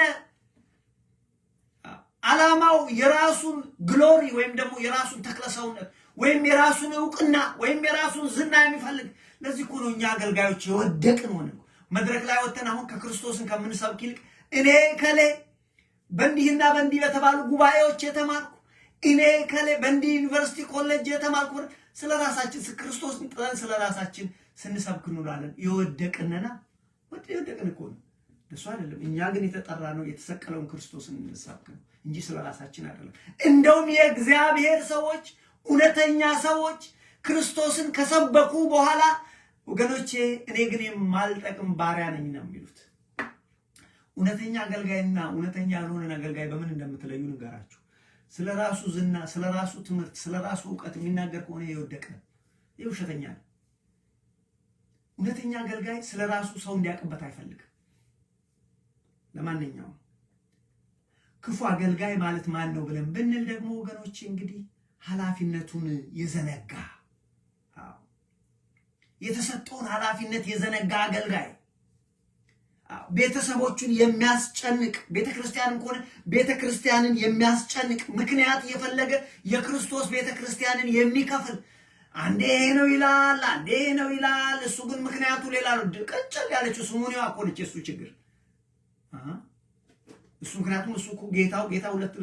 ዓላማው የራሱን ግሎሪ ወይም ደግሞ የራሱን ተክለሰውነት ወይም የራሱን ዕውቅና ወይም የራሱን ዝና የሚፈልግ። ለዚህ እኮ ነው እኛ አገልጋዮች የወደቅን ሆነ መድረክ ላይ ወተን አሁን ከክርስቶስን ከምንሰብክ ይልቅ እኔ ከሌ በእንዲህና በእንዲህ በተባሉ ጉባኤዎች የተማርኩ እኔ ከለ በእንዲ ዩኒቨርሲቲ ኮሌጅ የተማርኩ ስለራሳችን ክርስቶስን ጥለን ስለራሳችን ስንሰብክ እንውላለን። የወደቅንና የወደቅን እኮ ነው እሱ አይደለም። እኛ ግን የተጠራ ነው የተሰቀለውን ክርስቶስን እንሰብክ ነው እንጂ ስለራሳችን አይደለም። እንደውም የእግዚአብሔር ሰዎች እውነተኛ ሰዎች ክርስቶስን ከሰበኩ በኋላ ወገኖቼ እኔ ግን የማልጠቅም ባሪያ ነኝ ነው የሚሉት። እውነተኛ አገልጋይና እውነተኛ ያልሆነ አገልጋይ በምን እንደምትለዩ ንገራችሁ። ስለራሱ ዝና፣ ስለራሱ ትምህርት፣ ስለራሱ ዕውቀት የሚናገር ከሆነ የወደቀ የውሸተኛ ነው። እውነተኛ አገልጋይ ስለራሱ ሰው እንዲያውቅበት አይፈልግም። ለማንኛውም ክፉ አገልጋይ ማለት ማን ነው ብለን ብንል ደግሞ ወገኖቼ እንግዲህ ኃላፊነቱን የዘነጋ የተሰጠውን ኃላፊነት የዘነጋ አገልጋይ ቤተሰቦቹን የሚያስጨንቅ ቤተክርስቲያንን ከሆነ ቤተክርስቲያንን የሚያስጨንቅ ምክንያት የፈለገ የክርስቶስ ቤተክርስቲያንን የሚከፍል አንዴ ነው ይላል አንዴ ነው ይላል። እሱ ግን ምክንያቱ ሌላ ነው። ቀጭል ያለችው ስሙኒዋ እኮ ነች እሱ ችግር እሱ ምክንያቱም እሱ እኮ ጌታ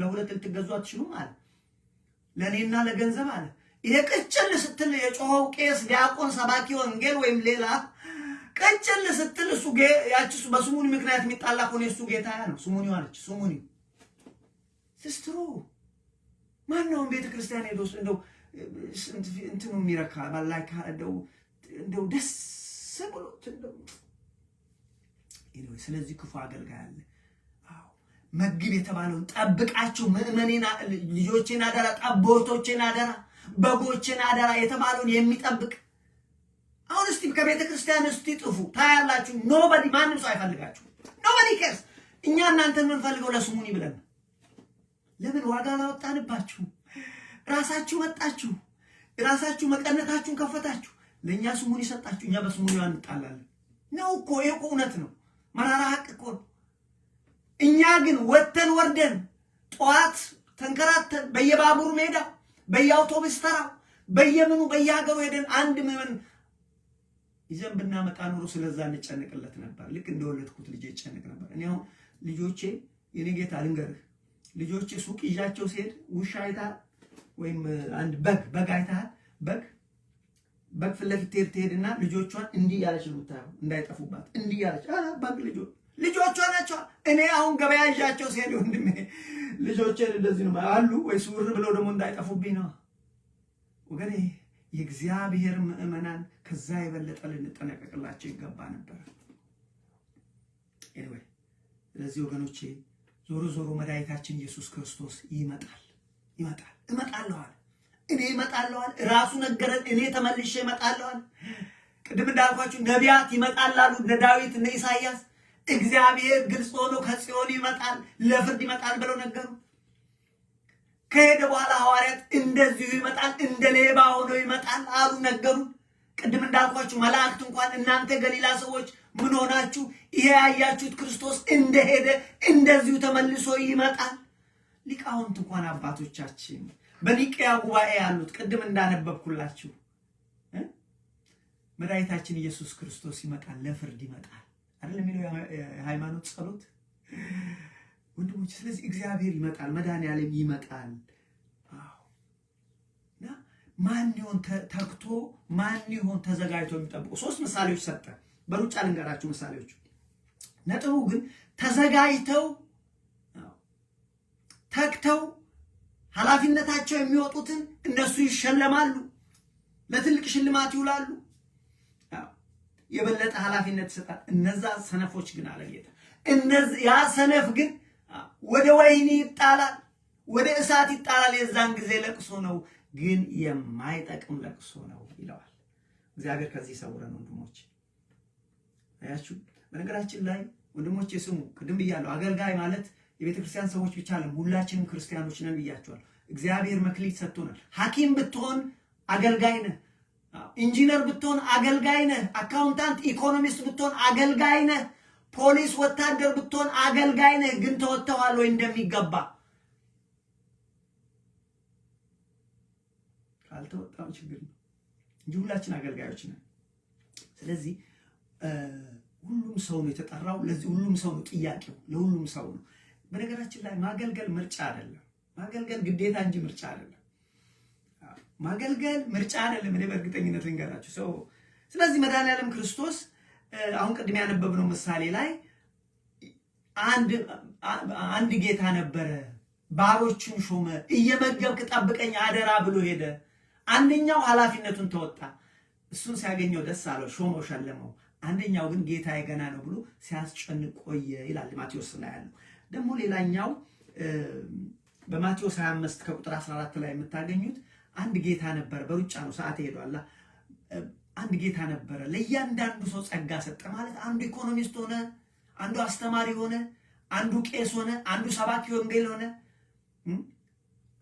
ለሁለት ልትገዙ አትችሉም አለ። ለኔና ለገንዘብ አለ። ይሄ ቀጭል ስትል የጮኸው ቄስ ዲያቆን ሰባኪ ወንጌል ወይም ሌላ ቀጭል ስትል እሱ ያቺስ በስሙኒ ምክንያት የሚጣላ ከሆነ እሱ ጌታ ነው። ስሙኒዋ ነች ስሙኒ ሲስትሩ ማንነው ቤተክርስቲያን ሄዶስ እንደው እንትኑ የሚረካ ባላይካ እንደው ደስ ብሎት እንደው ይሄ ስለዚህ ክፉ አገልጋይ አለ። መግብ የተባለውን ጠብቃችሁ ምእመኔና ልጆቼን አደራ ጠቦቶቼን አደራ በጎቼን አደራ የተባለውን የሚጠብቅ አሁን እስቲ ከቤተ ክርስቲያን እስቲ ጥፉ ታያላችሁ። ኖባዲ ማንም ሰው አይፈልጋችሁ። ኖባዲ cares። እኛ እናንተን የምንፈልገው ለስሙኒ ብለን ለምን ዋጋ ላወጣንባችሁ ራሳችሁ መጣችሁ ራሳችሁ መቀነታችሁን ከፈታችሁ ለኛ ስሙኒ ሰጣችሁ። እኛ በስሙኒው አንጣላለን ነው እኮ ይሄ እውነት ነው። መራራ ሐቅ እኮ እኛ ግን ወተን ወርደን ጧት ተንከራተን በየባቡር ሜዳ በየአውቶቡስ ተራ በየምኑ በየሀገሩ ሄደን አንድ ምን ይዘን ብናመጣ ኖሮ ስለዛ እንጨነቅለት ነበር። ልክ እንደወለድኩት ልጄ ይጨነቅ ነበር። እኔ አሁን ልጆቼ የኔ ጌታ ልንገርህ ልጆቼ ሱቅ ይዣቸው ሲሄድ ውሻ አይታ ወይም አንድ በግ አይታ በግ ፊት ለፊት ትሄድና ልጆቿን እንዲህ ያለች ነው ታየው እንዳይጠፉባት እንዲህ ያለች በግ ልጆቿ ናቸው። እኔ አሁን ገበያ ይዣቸው ሲሄድ ወንድሜ ልጆቼ እንደዚህ ነው አሉ ወይ ሱር ብለው ደግሞ እንዳይጠፉብኝ ነው ወገኔ። የእግዚአብሔር ምእመናን ከዛ የበለጠ ልንጠነቀቅላቸው ይገባ ነበር። ኤኒዌይ ስለዚህ ወገኖቼ ዞሮ መድኃኒታችን ኢየሱስ ክርስቶስ ይመጣል። እመጣለሁ እኔ እመጣለሁ ራሱ ነገረን። እኔ ተመልሼ እመጣለሁ። ቅድም እንዳልኳችሁ ነቢያት ይመጣላሉ እነ ዳዊት እነ ኢሳይያስ። እግዚአብሔር ግልጽ ሆኖ ከጽዮን ይመጣል ለፍርድ ይመጣል ብለው ነገሩ። ከሄደ በኋላ ሐዋርያት እንደዚሁ ይመጣል እንደ ሌባ ሆኖ ይመጣል አሉ ነገሩ። ቅድም እንዳልኳችሁ መላእክት እንኳን እናንተ ገሊላ ሰዎች ምን ሆናችሁ ይሄ ያያችሁት ክርስቶስ እንደሄደ እንደዚሁ ተመልሶ ይመጣል። ሊቃውንት እንኳን አባቶቻችን በኒቅያ ጉባኤ ያሉት ቅድም እንዳነበብኩላችሁ መድኃኒታችን ኢየሱስ ክርስቶስ ይመጣል ለፍርድ ይመጣል አይደል የሚለው የሃይማኖት ጸሎት ወንድሞች። ስለዚህ እግዚአብሔር ይመጣል መድኃኒዓለም ይመጣል። እና ማን ይሆን ተክቶ ማን ይሆን ተዘጋጅቶ የሚጠብቁ? ሶስት ምሳሌዎች ሰጠ። በሩጫ ልንገራችሁ ምሳሌዎቹ። ነጥቡ ግን ተዘጋጅተው ተክተው ኃላፊነታቸው የሚወጡትን እነሱ ይሸለማሉ፣ ለትልቅ ሽልማት ይውላሉ። የበለጠ ኃላፊነት ይሰጣል። እነዛ ሰነፎች ግን አለ ጌታ ያ ሰነፍ ግን ወደ ወህኒ ይጣላል፣ ወደ እሳት ይጣላል። የዛን ጊዜ ለቅሶ ነው፣ ግን የማይጠቅም ለቅሶ ነው ይለዋል። እግዚአብሔር ከዚህ ይሰውረን ወንድሞች። አያችሁ በነገራችን ላይ ወንድሞች ስሙ፣ ቅድም ብያለሁ አገልጋይ ማለት የቤተክርስቲያን ሰዎች ብቻ አይደለም፣ ሁላችንም ክርስቲያኖች ነን ብያችኋለሁ። እግዚአብሔር መክሊት ሰጥቶናል። ሐኪም ብትሆን አገልጋይ ነህ፣ ኢንጂነር ብትሆን አገልጋይ ነህ፣ አካውንታንት ኢኮኖሚስት ብትሆን አገልጋይ ነህ፣ ፖሊስ ወታደር ብትሆን አገልጋይ ነህ። ግን ተወጥተዋል ወይ እንደሚገባ? ካልተወጣው ችግር ነው እንጂ ሁላችን አገልጋዮች ነን። ስለዚህ ሁሉም ሰው ነው የተጠራው። ለዚህ ሁሉም ሰው ነው ጥያቄው፣ ለሁሉም ሰው ነው። በነገራችን ላይ ማገልገል ምርጫ አይደለም። ማገልገል ግዴታ እንጂ ምርጫ አይደለም። ማገልገል ምርጫ አይደለም። እኔ በእርግጠኝነት ልንገራችሁ ሰው። ስለዚህ መድኃኒዓለም ክርስቶስ አሁን ቅድም ያነበብነው ምሳሌ ላይ አንድ ጌታ ነበረ፣ ባሮችን ሾመ፣ እየመገብክ ጠብቀኝ አደራ ብሎ ሄደ። አንደኛው ኃላፊነቱን ተወጣ፣ እሱን ሲያገኘው ደስ አለው፣ ሾመው፣ ሸለመው። አንደኛው ግን ጌታዬ ገና ነው ብሎ ሲያስጨንቅ ቆየ ይላል ማቴዎስ ላይ ያለው። ደግሞ ሌላኛው በማቴዎስ 25 ከቁጥር 14 ላይ የምታገኙት አንድ ጌታ ነበረ። በሩጫ ነው ሰዓት ሄዷል። አንድ ጌታ ነበረ፣ ለእያንዳንዱ ሰው ጸጋ ሰጠ። ማለት አንዱ ኢኮኖሚስት ሆነ፣ አንዱ አስተማሪ ሆነ፣ አንዱ ቄስ ሆነ፣ አንዱ ሰባኪ ወንጌል ሆነ፣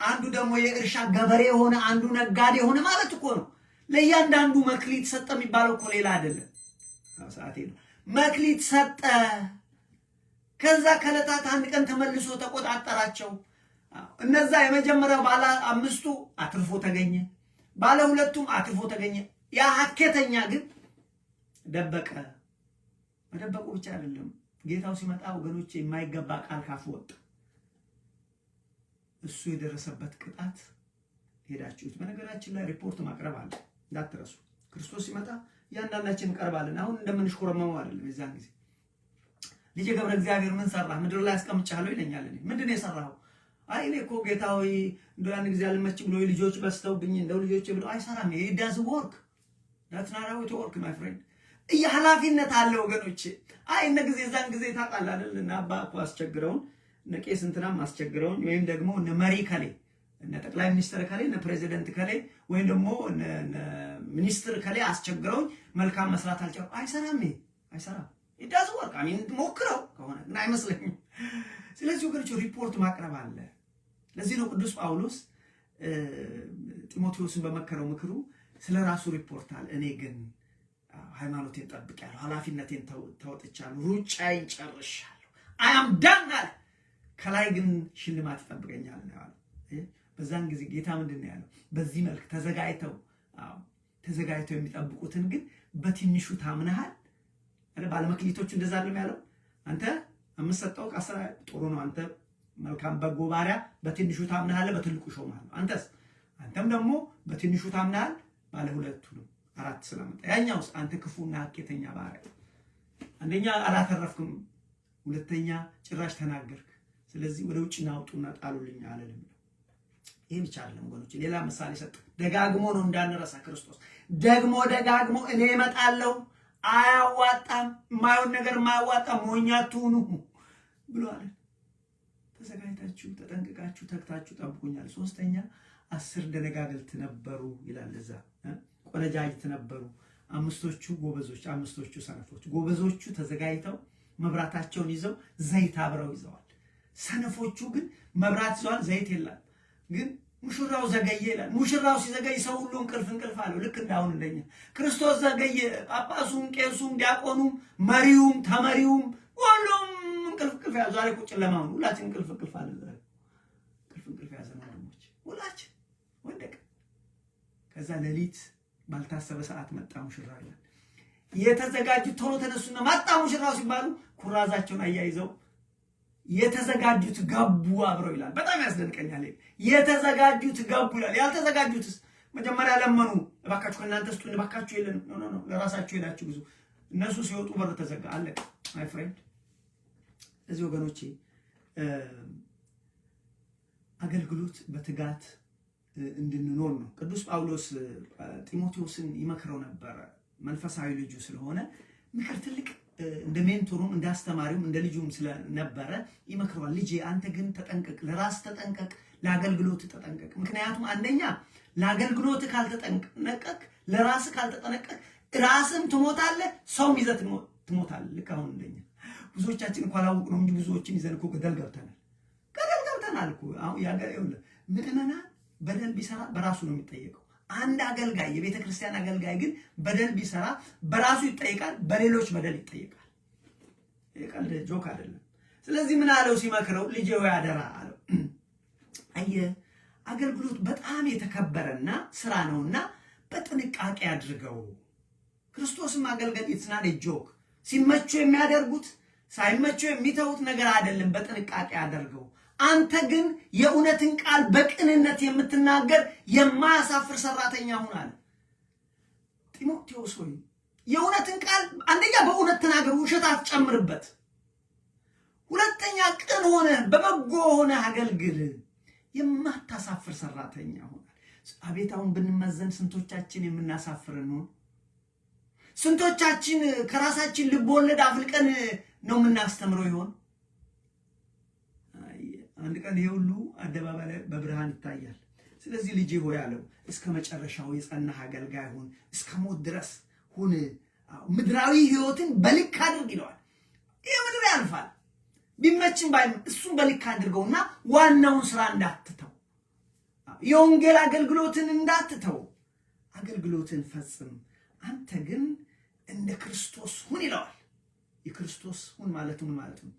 አንዱ ደግሞ የእርሻ ገበሬ ሆነ፣ አንዱ ነጋዴ ሆነ ማለት እኮ ነው። ለእያንዳንዱ መክሊት ሰጠ የሚባለው እኮ ሌላ አይደለም። ሰዓት ሄዷል። መክሊት ሰጠ። ከዛ ከዕለታት አንድ ቀን ተመልሶ ተቆጣጠራቸው። እነዛ የመጀመሪያው ባለ 5ቱ አትርፎ ተገኘ፣ ባለ 2ቱም አትርፎ ተገኘ። ያ ሀኬተኛ ግን ደበቀ። መደበቁ ብቻ አይደለም፣ ጌታው ሲመጣ ወገኖች የማይገባ ቃል ካፉ ወጣ። እሱ የደረሰበት ቅጣት ሄዳችሁት። በነገራችን ላይ ሪፖርት ማቅረብ አለ እንዳትረሱ። ክርስቶስ ሲመጣ እያንዳንዳችን እንቀርባለን። አሁን እንደምንሽኮረመመው አይደለም። የዛን ጊዜ ልጄ ገብረ እግዚአብሔር ምን ሰራህ? ምድር ላይ አስቀምጫለሁ ይለኛል። እኔ ምንድን ነው የሰራኸው? አይ እኔ እኮ ጌታዊ እንደው ያን ጊዜ አልመች ብሎ ልጆች በስተውብኝ እንደው ልጆች ብሎ አይሰራም። ይሄ ዳዝ ወርክ ዳትስ ናት ሃው ቱ ወርክ ማይ ፍሬንድ። ኃላፊነት አለ ወገኖቼ። አይ እነ ጊዜ እዛን ጊዜ ታውቃለህ አይደል? እና አባ እኮ አስቸግረውን፣ እነ ቄስ እንትናም አስቸግረውን፣ ወይም ደግሞ እነ መሪ ከሌ፣ እነ ጠቅላይ ሚኒስትር ከሌ፣ እነ ፕሬዚደንት ከሌ፣ ወይም ደግሞ እነ ሚኒስትር ከሌ አስቸግረውን መልካም መስራት አልቻሉ። አይሰራም። ይሄ አይሰራም። ዳዝ ወርክ አሚን ሞክረው ከሆነ ግን አይመስለኝም። ስለዚህ ወገኖች ሪፖርት ማቅረብ አለ። ለዚህ ነው ቅዱስ ጳውሎስ ጢሞቴዎስን በመከረው ምክሩ ስለ ራሱ ሪፖርት አለ። እኔ ግን ሃይማኖቴን ጠብቄያለሁ፣ ኃላፊነቴን ተወጥቻለሁ፣ ሩጫዬን ጨርሻለሁ፣ አያም ዳን አለ። ከላይ ግን ሽልማት ይጠብቀኛል ነው ያለው። በዛን ጊዜ ጌታ ምንድን ነው ያለው? በዚህ መልክ ተዘጋጅተው የሚጠብቁትን ግን በትንሹ ታምነሃል። ባለመክሊቶቹ እንደዛ አይደለም ያለው። አንተ የምትሰጠው ቀሰራ ጥሩ ነው፣ አንተ መልካም በጎ ባሪያ፣ በትንሹ ታምነሃል፣ በትልቁ ሾምሃለሁ። አንተም ደግሞ በትንሹ ታምነሃል፣ ባለ 2 ነው 4 ስለመጣ። ያኛውስ አንተ ክፉና ሀኬተኛ ባሪያ፣ አንደኛ አላተረፍክም፣ ሁለተኛ ጭራሽ ተናገርክ። ስለዚህ ወደ ውጭ ናውጡና ጣሉልኝ አለልም። ይሄ ብቻ አይደለም ወገኖች፣ ሌላ ምሳሌ ሰጠ። ደጋግሞ ነው እንዳንረሳ ክርስቶስ ደጋግሞ እኔ እመጣለሁ፣ አያዋጣም፣ የማይሆን ነገር የማያዋጣም፣ ሞኝ አትሁኑ ብሎ አለ። ተዘጋጅታችሁ ተጠንቅቃችሁ ተግታችሁ ጠብቁኛል። 3ኛ 10 ደነጋገልት ነበሩ ይላል። እዛ ቆነጃጅት ነበሩ፣ 5ቶቹ ጎበዞች፣ 5ቶቹ ሰነፎች። ጎበዞቹ ተዘጋጅተው መብራታቸውን ይዘው ዘይት አብረው ይዘዋል። ሰነፎቹ ግን መብራት ይዘዋል፣ ዘይት የለም። ግን ሙሽራው ዘገየ ይላል። ሙሽራው ሲዘገይ ሰው ሁሉ እንቅልፍ አለው። ልክ እንዳሁን እንደኛ ክርስቶስ ዘገየ። ጳጳሱም፣ ቄሱም፣ ዲያቆኑም፣ መሪውም፣ ተመሪውም ሁሉም እንቅልፍ ያዘ። ዛሬ ቁጭ ለማውን ሁላችን እንቅልፍ አለ። እንቅልፍ ያዘ ወንድሞች፣ ሁላችን ወደቀ። ከዛ ሌሊት ባልታሰበ ሰዓት መጣ ሙሽራ ይላል። የተዘጋጁት ቶሎ ተነሱና መጣ ሙሽራው ሲባሉ ኩራዛቸውን አያይዘው የተዘጋጁት ገቡ አብረው ይላል። በጣም ያስደንቀኛል። የተዘጋጁት ገቡ ይላል። ያልተዘጋጁትስ መጀመሪያ ለመኑ፣ እባካችሁ ከእናንተ ስጡን፣ እባካችሁ የለን ነው ለራሳችሁ ሄዳችሁ ብዙ። እነሱ ሲወጡ በር ተዘጋ፣ አለቀ። ማይ ፍሬንድ፣ እዚህ ወገኖቼ አገልግሎት በትጋት እንድንኖር ነው። ቅዱስ ጳውሎስ ጢሞቴዎስን ይመክረው ነበረ። መንፈሳዊ ልጁ ስለሆነ ምክር ትልቅ እንደ ሜንቶሩም እንደ አስተማሪውም እንደ ልጁም ስለነበረ ይመክረዋል። ልጄ አንተ ግን ተጠንቀቅ፣ ለራስ ተጠንቀቅ፣ ለአገልግሎት ተጠንቀቅ። ምክንያቱም አንደኛ ለአገልግሎት ካልተጠነቀቅ፣ ለራስ ካልተጠነቀቅ ራስም ትሞታለህ፣ ሰውም ይዘህ ትሞታለህ። ልክ አሁን እንደኛ ብዙዎቻችን እንኳን አላወቅ ነው እንጂ ብዙዎችን ይዘን እኮ ገደል ገብተናል እኮ። አሁን ምዕመናን በደል ቢሰራ በራሱ ነው የሚጠየቀው። አንድ አገልጋይ የቤተ ክርስቲያን አገልጋይ ግን በደል ቢሰራ በራሱ ይጠይቃል፣ በሌሎች በደል ይጠይቃል። የቀልድ ጆክ አይደለም። ስለዚህ ምን አለው ሲመክረው? ልጄ ሆይ አደራ አለው። አየህ አገልግሎት በጣም የተከበረና ስራ ነውና በጥንቃቄ አድርገው። ክርስቶስም አገልግሎት ኢትናን ጆክ፣ ሲመቸው የሚያደርጉት ሳይመቸው የሚተውት ነገር አይደለም። በጥንቃቄ አድርገው አንተ ግን የእውነትን ቃል በቅንነት የምትናገር የማያሳፍር ሰራተኛ ሁን አለ። ጢሞቴዎስ ሆይ የእውነትን ቃል አንደኛ በእውነት ተናገር፣ ውሸት አትጨምርበት። ሁለተኛ ቅን ሆነ በበጎ ሆነ አገልግል፣ የማታሳፍር ሰራተኛ ሁን። አቤት አሁን ብንመዘን ስንቶቻችን የምናሳፍርን ነው? ስንቶቻችን ከራሳችን ልብ ወለድ አፍልቀን ነው የምናስተምረው ይሆን? አንድ ቀን ይሄ ሁሉ አደባባይ ላይ በብርሃን ይታያል። ስለዚህ ልጄ ሆይ አለው እስከ መጨረሻው የጸናህ አገልጋይ ሁን፣ እስከ ሞት ድረስ ሁን። ምድራዊ ህይወትን በልክ አድርግ ይለዋል። ይሄ ምድር ያልፋል፣ ቢመችም ባይም እሱን በልክ አድርገውና ዋናውን ስራ እንዳትተው፣ የወንጌል አገልግሎትን እንዳትተው፣ አገልግሎትን ፈጽም። አንተ ግን እንደ ክርስቶስ ሁን ይለዋል። የክርስቶስ ሁን ማለት ምን ማለት ነው?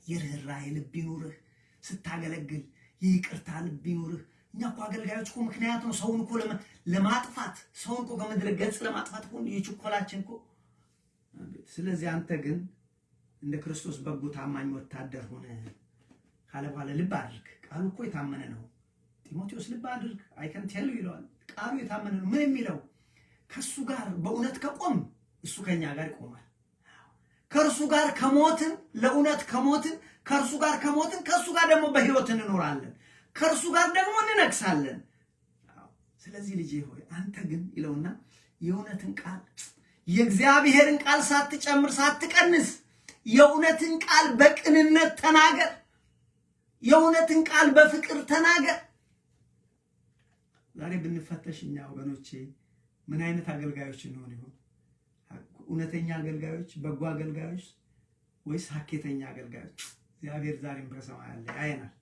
የርህራሄ ልብ ይኑርህ ስታገለግል፣ የይቅርታ ልብ ይኑርህ። እኛ እኮ አገልጋዮች እኮ ምክንያት ነው ሰውን እኮ ለማጥፋት፣ ሰውን እኮ ከምድረ ገጽ ለማጥፋት እኮ የችኮላችን እኮ። ስለዚህ አንተ ግን እንደ ክርስቶስ በጎ ታማኝ ወታደር ሆነ ካለ በኋላ ልብ አድርግ። ቃሉ እኮ የታመነ ነው። ጢሞቴዎስ ልብ አድርግ አይከን ቴል ይለዋል። ቃሉ የታመነ ነው። ምን የሚለው? ከሱ ጋር በእውነት ከቆም እሱ ከኛ ጋር ይቆማል። ከእርሱ ጋር ከሞትን፣ ለእውነት ከሞትን፣ ከእርሱ ጋር ከሞትን ከእሱ ጋር ደግሞ በህይወት እንኖራለን፣ ከእርሱ ጋር ደግሞ እንነግሳለን። ስለዚህ ልጄ ሆይ አንተ ግን ይለውና የእውነትን ቃል የእግዚአብሔርን ቃል ሳትጨምር ሳትቀንስ የእውነትን ቃል በቅንነት ተናገር፣ የእውነትን ቃል በፍቅር ተናገር። ዛሬ ብንፈተሽ እኛ ወገኖቼ ምን አይነት አገልጋዮች እንሆን ይሆን? እውነተኛ አገልጋዮች፣ በጎ አገልጋዮች ወይስ ሀኬተኛ አገልጋዮች? እግዚአብሔር ዛሬም በሰማይ አለ ያየናል።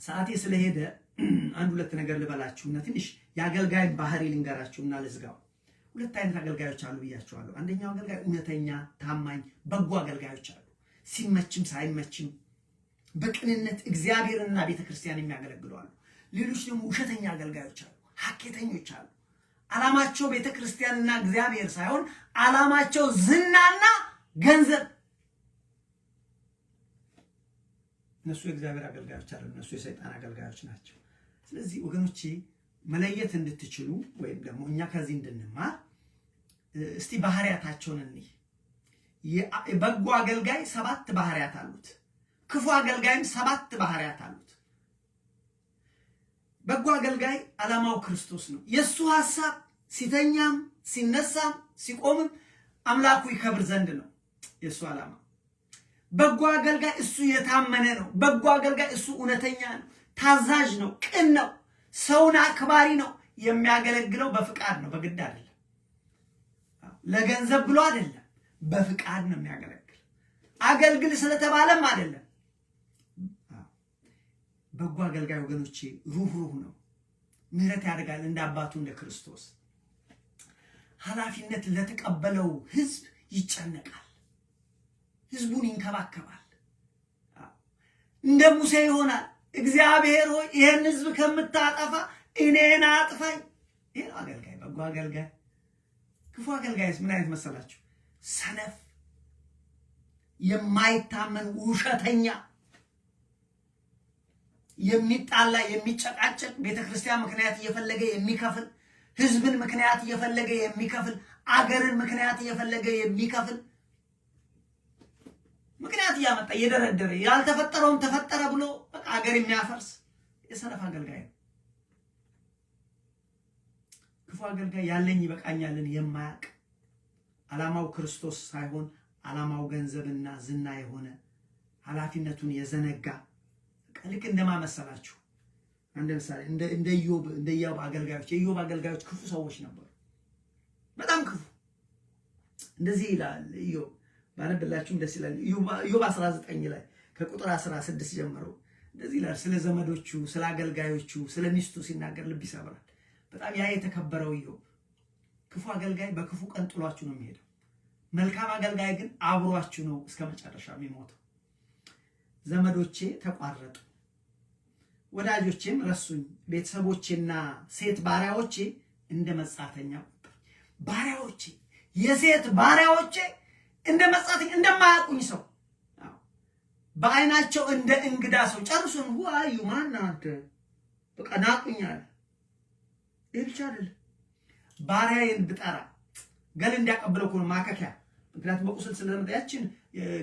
ሰዓቴ ስለሄደ አንድ ሁለት ነገር ልበላችሁና ትንሽ የአገልጋይ ባህሪ ልንገራችሁና ልዝጋው። ሁለት አይነት አገልጋዮች አሉ ብያችኋለሁ። አንደኛው አገልጋይ እውነተኛ፣ ታማኝ፣ በጎ አገልጋዮች አሉ። ሲመችም ሳይመችም በቅንነት እግዚአብሔርንና ቤተክርስቲያን የሚያገለግሉ አሉ። ሌሎች ደግሞ ውሸተኛ አገልጋዮች አሉ፣ ሀኬተኞች አሉ። ዓላማቸው ቤተክርስቲያንና እግዚአብሔር ሳይሆን ዓላማቸው ዝናና ገንዘብ። እነሱ የእግዚአብሔር አገልጋዮች አሉ፣ እነሱ የሰይጣን አገልጋዮች ናቸው። ስለዚህ ወገኖቼ መለየት እንድትችሉ ወይም ደግሞ እኛ ከዚህ እንድንማር እስቲ ባህሪያታቸውን እንይ። የበጎ አገልጋይ 7 ባህሪያት አሉት። ክፉ አገልጋይም 7 ባህሪያት አሉት። በጎ አገልጋይ ዓላማው ክርስቶስ ነው። የሱ ሐሳብ ሲተኛም ሲነሳም ሲቆምም አምላኩ ይከብር ዘንድ ነው የሱ ዓላማ። በጎ አገልጋይ እሱ የታመነ ነው። በጎ አገልጋይ እሱ እውነተኛ ነው፣ ታዛዥ ነው፣ ቅን ነው፣ ሰውን አክባሪ ነው። የሚያገለግለው በፍቃድ ነው፣ በግድ አይደለም። ለገንዘብ ብሎ አይደለም፣ በፍቃድ ነው የሚያገለግል። አገልግል ስለተባለም አይደለም። በጎ አገልጋይ ወገኖቼ ሩህሩህ ነው፣ ምህረት ያደርጋል እንደ አባቱ እንደ ክርስቶስ። ኃላፊነት ለተቀበለው ህዝብ ይጨነቃል፣ ህዝቡን ይንከባከባል። እንደ ሙሴ ይሆናል። እግዚአብሔር ሆይ ይሄን ህዝብ ከምታጠፋ እኔን አጥፋኝ። ይሄ ነው አገልጋይ፣ በጎ አገልጋይ። ክፉ አገልጋይስ ምን አይነት መሰላችሁ? ሰነፍ፣ የማይታመን ውሸተኛ፣ የሚጣላ የሚጨቃጨቅ፣ ቤተክርስቲያን ምክንያት እየፈለገ የሚከፍል፣ ህዝብን ምክንያት እየፈለገ የሚከፍል፣ አገርን ምክንያት እየፈለገ የሚከፍል፣ ምክንያት እያመጣ እየደረደረ ያልተፈጠረውን ተፈጠረ ብሎ በቃ አገር የሚያፈርስ የሰነፍ አገልጋይ ነው። ክፉ አገልጋይ ያለኝ ይበቃኛልን የማያውቅ፣ ዓላማው ክርስቶስ ሳይሆን ዓላማው ገንዘብና ዝና የሆነ፣ ኃላፊነቱን የዘነጋ። ልክ እንደማመሰላችሁ አንድ ምሳሌ እንደ ኢዮብ አገልጋዮች። የኢዮብ አገልጋዮች ክፉ ሰዎች ነበሩ፣ በጣም ክፉ። እንደዚህ ይላል ኢዮብ፣ ባነብላችሁም ደስ ይላል። ኢዮብ 19 ላይ ከቁጥር 16 ጀምሮ እንደዚህ ይላል። ስለ ዘመዶቹ፣ ስለ አገልጋዮቹ፣ ስለ ሚስቱ ሲናገር ልብ ይሰብራል። በጣም ያ የተከበረው ኢዮብ። ክፉ አገልጋይ በክፉ ቀን ጥሏችሁ ነው የሚሄደው። መልካም አገልጋይ ግን አብሯችሁ ነው እስከ መጨረሻ የሚሞተው። ዘመዶቼ ተቋረጡ፣ ወዳጆቼም ረሱኝ፣ ቤተሰቦቼና ሴት ባሪያዎቼ እንደ መጻተኛ ቆጠሩኝ። ባሪያዎቼ፣ የሴት ባሪያዎቼ እንደ መጻተኛ፣ እንደማያውቁኝ ሰው በአይናቸው እንደ እንግዳ ሰው ጨርሱን ዋዩ ማናንተ በቃ ናቁኛል። ይህ ብቻ አይደለም። ባሪያዬን ብጠራ ገል እንዲያቀብለው ኮን ማከኪያ ምክንያቱም በቁስል ስለመጣያችን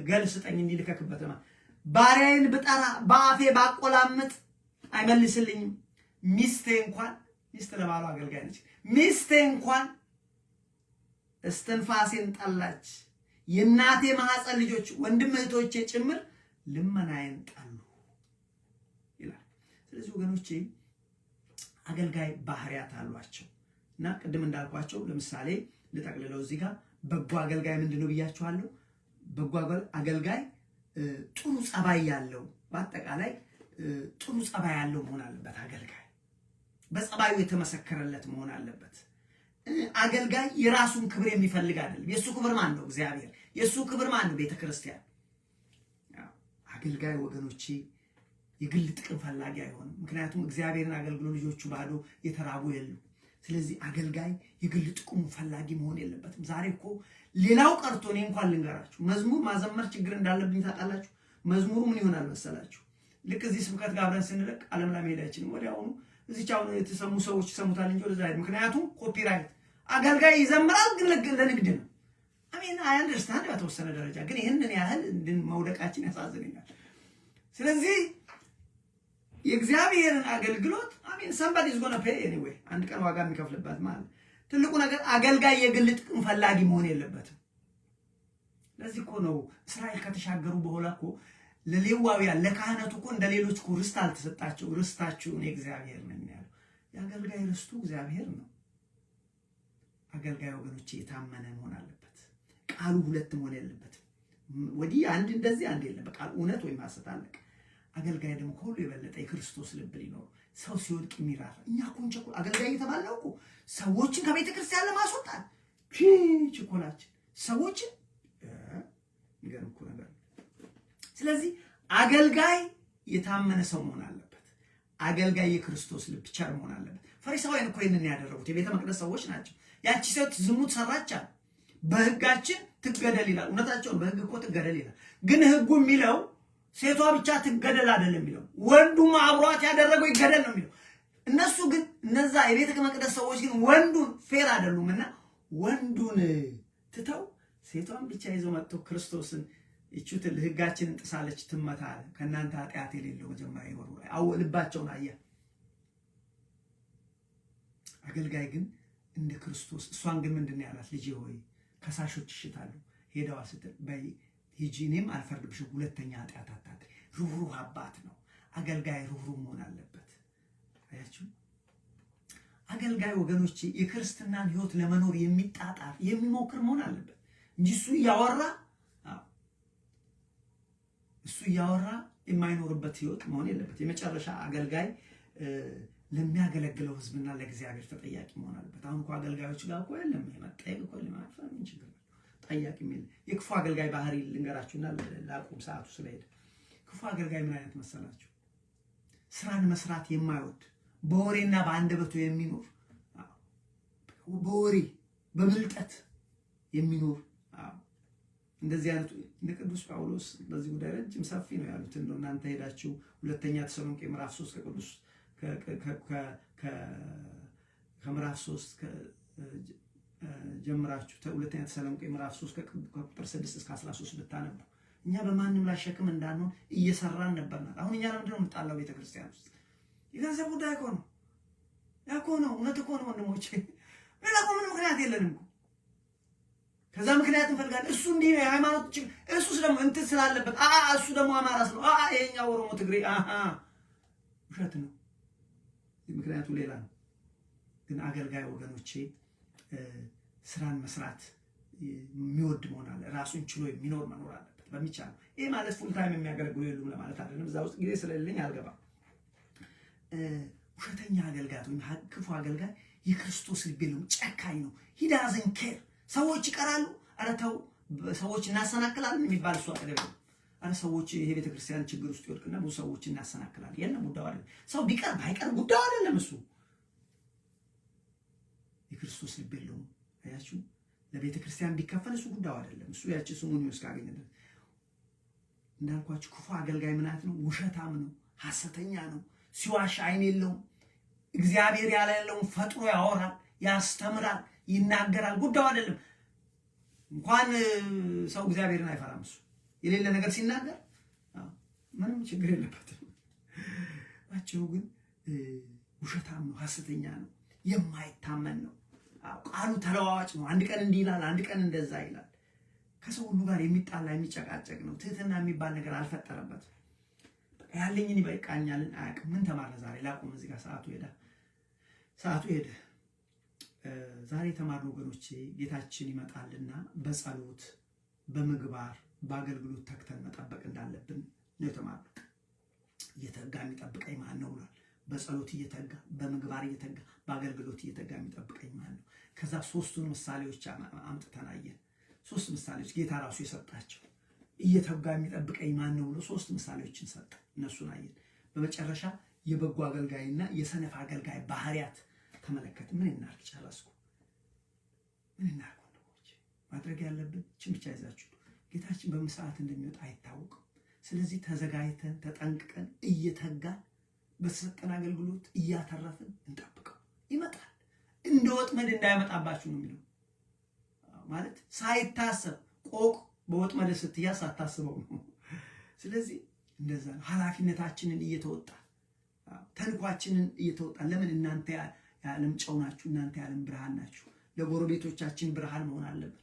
ገል ስጠኝ እንዲልከክበት ማለት ባሪያዬን ብጠራ በአፌ ባቆላምጥ አይመልስልኝም። ሚስቴ ለባሏ አገልጋይ ነች። ሚስቴ እንኳን እስትንፋሴን ጠላች። የእናቴ ማህፀን ልጆች ወንድም እህቶቼ ጭምር ልመናዬን ጠሉ ይላል። ስለዚህ ወገኖቼ አገልጋይ ባህሪያት አሏቸው እና ቅድም እንዳልኳቸው ለምሳሌ ልጠቅልለው እዚህ ጋር በጎ አገልጋይ ምንድነው ብያችኋለሁ። በጎ አገልጋይ ጥሩ ጸባይ ያለው በአጠቃላይ ጥሩ ጸባይ ያለው መሆን አለበት። አገልጋይ በጸባዩ የተመሰከረለት መሆን አለበት። አገልጋይ የራሱን ክብር የሚፈልግ አይደለም። የሱ ክብር ማን ነው? እግዚአብሔር። የሱ ክብር ማን ነው? ቤተክርስቲያን። አገልጋይ ወገኖቼ የግል ጥቅም ፈላጊ አይሆንም። ምክንያቱም እግዚአብሔርን አገልግሎ ልጆቹ ባዶ የተራቡ የሉም። ስለዚህ አገልጋይ የግል ጥቅሙ ፈላጊ መሆን የለበትም። ዛሬ እኮ ሌላው ቀርቶ እኔ እንኳን ልንገራችሁ መዝሙር ማዘመር ችግር እንዳለብኝ ታውቃላችሁ። መዝሙሩ ምን ይሆናል መሰላችሁ? ልክ እዚህ ስብከት ጋር አብረን ስንለቅ ዓለም ላይ መሄዳችን ወዲያውኑ እዚህ ቻው የተሰሙ ሰዎች ይሰሙታል እንጂ ወደዛ አይደል። ምክንያቱም ኮፒራይት አገልጋይ ይዘምራል ግን ለንግድ ነው። አሜን አይ አንደርስታንድ በተወሰነ ደረጃ ግን ይሄንን ያህል መውደቃችን ያሳዝነኛል። ስለዚህ የእግዚአብሔርን አገልግሎት አሜን somebody is going to pay anyway አንድ ቀን ዋጋ የሚከፍልበት ማለት ትልቁ ነገር አገልጋይ የግል ጥቅም ፈላጊ መሆን የለበትም። ለዚህ እኮ ነው እስራኤል ከተሻገሩ በኋላ እኮ ለሌዋውያን ለካህናቱ እኮ እንደሌሎች እኮ ርስት አልተሰጣቸው። ርስታችሁ እኔ እግዚአብሔር ነኝ ያለው የአገልጋይ ርስቱ እግዚአብሔር ነው። አገልጋይ ወገኖቼ የታመነ መሆን አለበት። ቃሉ ሁለት መሆን የለበትም። ወዲህ አንድ እንደዚህ አንድ የለም። በቃል እውነት ወይ ሐሰት አለ። አገልጋይ ደግሞ ሁሉ የበለጠ የክርስቶስ ልብ ሊኖር ሰው ሲወድቅ የሚራራ እኛ ኮንቸኩ አገልጋይ የተባለው እኮ ሰዎችን ከቤተ ክርስቲያን ለማስወጣት ችኮላችን ሰዎችን ይገርምኩ ነገር። ስለዚህ አገልጋይ የታመነ ሰው መሆን አለበት። አገልጋይ የክርስቶስ ልብ ቸር መሆን አለበት። ፈሪሳውያን እኮ ይሄንን ያደረጉት የቤተ መቅደስ ሰዎች ናቸው። ያቺ ሴት ዝሙት ሰራች፣ በህጋችን ትገደል ይላል። እውነታቸውን በህግ እኮ ትገደል ይላል። ግን ህጉ የሚለው ሴቷ ብቻ ትገደል አይደለም የሚለው ወንዱም አብሯት ያደረገው ይገደል ነው የሚለው። እነሱ ግን እነዛ የቤተ መቅደስ ሰዎች ግን ወንዱን ፌር አይደሉምና ወንዱን ትተው ሴቷን ብቻ ይዘው መጥተው ክርስቶስን እቹት ህጋችንን ጥሳለች ትመታ አለ። ከናንተ ኃጢአት የሌለው መጀመሪያ ይወሩ አው ልባቸውን አያ። አገልጋይ ግን እንደ ክርስቶስ እሷን ግን ምንድነው ያላት? ልጄ ሆይ ከሳሾች ይሽታሉ ሄደዋ ስትል በይ ሂጂ እኔም አልፈርድብሽም፣ ሁለተኛ ኃጢአት አታድርጊ። ሩህሩህ አባት ነው። አገልጋይ ሩህሩህ መሆን አለበት። አያችሁ አገልጋይ ወገኖቼ የክርስትናን ህይወት ለመኖር የሚጣጣር የሚሞክር መሆን አለበት እንጂ እሱ እያወራ የማይኖርበት ህይወት መሆን የለበት። የመጨረሻ አገልጋይ ለሚያገለግለው ህዝብና ለእግዚአብሔር ተጠያቂ መሆን አለበት። አሁን እኮ አገልጋዮች ጋር እኮ የለም የመጠየቅ እኮ ለማፈን ምን ችግር ነው? ጠያቂ የሚል የክፉ አገልጋይ ባህሪ ልንገራችሁና ላቁም ሰዓቱ ስለሄደ። ክፉ አገልጋይ ምን አይነት መሰላችሁ? ስራን መስራት የማይወድ በወሬና በአንደበቱ የሚኖር በወሬ በብልጠት የሚኖር እንደዚህ አይነቱ ቅዱስ ጳውሎስ በዚህ ጉዳይ ረጅም ሰፊ ነው ያሉት። እንደው እናንተ ሄዳችሁ ሁለተኛ ተሰሎንቄ ምዕራፍ 3 ከቅዱስ ከምዕራፍ 3 ጀምራችሁ ሁለተኛ ተሰሎንቄ ምዕራፍ 3 ከቁጥር 6 እስከ 13 ብታነቡ እኛ በማንም ላይ ሸክም እንዳንሆን እየሰራን ነበርና። አሁን እኛ ለምንድነው የምንጣላው? ቤተክርስቲያን ውስጥ የገንዘብ ጉዳይ እኮ ነው። ያኮ ነው እውነት እኮ ነው ወንድሞቼ። ሌላ እኮ ምንም ምክንያት የለንም እኮ። ከዛ ምክንያት እንፈልጋለን። እሱ እንዲህ ነው ሃይማኖት ችግር፣ እሱ ደግሞ እንትን ስላለበት እሱ ደግሞ አማራ ስለ ይሄኛ ኦሮሞ ትግሬ ውሸት ነው። ምክንያቱ ሌላ ነው። ግን አገልጋይ ወገኖቼ ስራን መስራት የሚወድ መሆን አለ። ራሱን ችሎ የሚኖር መኖር አለበት በሚቻል። ይሄ ማለት ፉል ታይም የሚያገለግሉ የሉም ለማለት አይደለም። እዛ ውስጥ ጊዜ ስለሌለኝ አልገባም። ውሸተኛ አገልጋይ ወይም ክፉ አገልጋይ የክርስቶስ ልብ የለውም፣ ጨካኝ ነው። he doesn't care። ሰዎች ይቀራሉ፣ ኧረ ተው ሰዎች እናሰናክላለን የሚባል እሱ አጠገብ ነው። ኧረ ሰዎች ይሄ ቤተክርስቲያን ችግር ውስጥ ይወድቅና ብዙ ሰዎች እናሰናክላለን። የለም ጉዳዩ አይደለም። ሰው ቢቀር ባይቀር ጉዳዩ አይደለም እሱ። የክርስቶስ ልብ የለውም። አያችሁ ለቤተክርስቲያን ቢከፈል እሱ ጉዳዩ አይደለም። እሱ ያቺ ስሙን እስካገኘ እንዳልኳችሁ ክፉ አገልጋይ ምናት ነው? ውሸታም ነው፣ ሐሰተኛ ነው፣ ሲዋሽ አይን የለውም። እግዚአብሔር ያለውን ፈጥሮ ያወራል፣ ያስተምራል፣ ይናገራል። ጉዳዩ አይደለም። እንኳን ሰው እግዚአብሔርን አይፈራም። እሱ የሌለ ነገር ሲናገር ምንም ችግር የለበትም። ባጭሩ ግን ውሸታም ነው፣ ሐሰተኛ ነው፣ የማይታመን ነው። ቃሉ ተለዋዋጭ ነው። አንድ ቀን እንዲህ ይላል፣ አንድ ቀን እንደዛ ይላል። ከሰው ሁሉ ጋር የሚጣላ የሚጨቃጨቅ ነው። ትህትና የሚባል ነገር አልፈጠረበትም። ያለኝን ይበቃኛልን አያውቅም። ምን ተማረ ዛሬ? ላቁም እዚህ ጋር ሰዓቱ ሄደ። ዛሬ የተማርነው ወገኖቼ ጌታችን ይመጣልና በጸሎት በምግባር በአገልግሎት ተግተን መጠበቅ እንዳለብን ነው የተማርነው። እየተጋ የሚጠብቀኝ ማን ነው ብሏል። በጸሎት እየተጋ በምግባር እየተጋ በአገልግሎት እየተጋ የሚጠብቀኝ ማን ነው? ከዛ ሶስቱን ምሳሌዎች አምጥተን አየን። ሶስት ምሳሌዎች ጌታ ራሱ የሰጣቸው እየተጋ የሚጠብቀኝ ማን ነው ብሎ ሶስት ምሳሌዎችን ሰጠ። እነሱን አየን። በመጨረሻ የበጎ አገልጋይና የሰነፍ አገልጋይ ባህሪያት ተመለከተ። ምን እናርግ? ጨረስኩ። ምን እናርግ ወንድሞች? ማድረግ ያለብን ችን ብቻ ይዛችሁ። ጌታችን በምን ሰዓት እንደሚወጣ አይታወቅም። ስለዚህ ተዘጋጅተን ተጠንቅቀን እየተጋን በተሰጠን አገልግሎት እያተረፍን እንጠብቀው። ይመጣል። እንደ ወጥመድ እንዳይመጣባችሁ ነው የሚለው። ማለት ሳይታሰብ ቆቅ በወጥመድ ስትያዝ ሳታስበው ነው። ስለዚህ እንደዛ ነው። ኃላፊነታችንን እየተወጣ ተልኳችንን እየተወጣ። ለምን? እናንተ የዓለም ጨው ናችሁ፣ እናንተ የዓለም ብርሃን ናችሁ። ለጎረቤቶቻችን ብርሃን መሆን አለብን።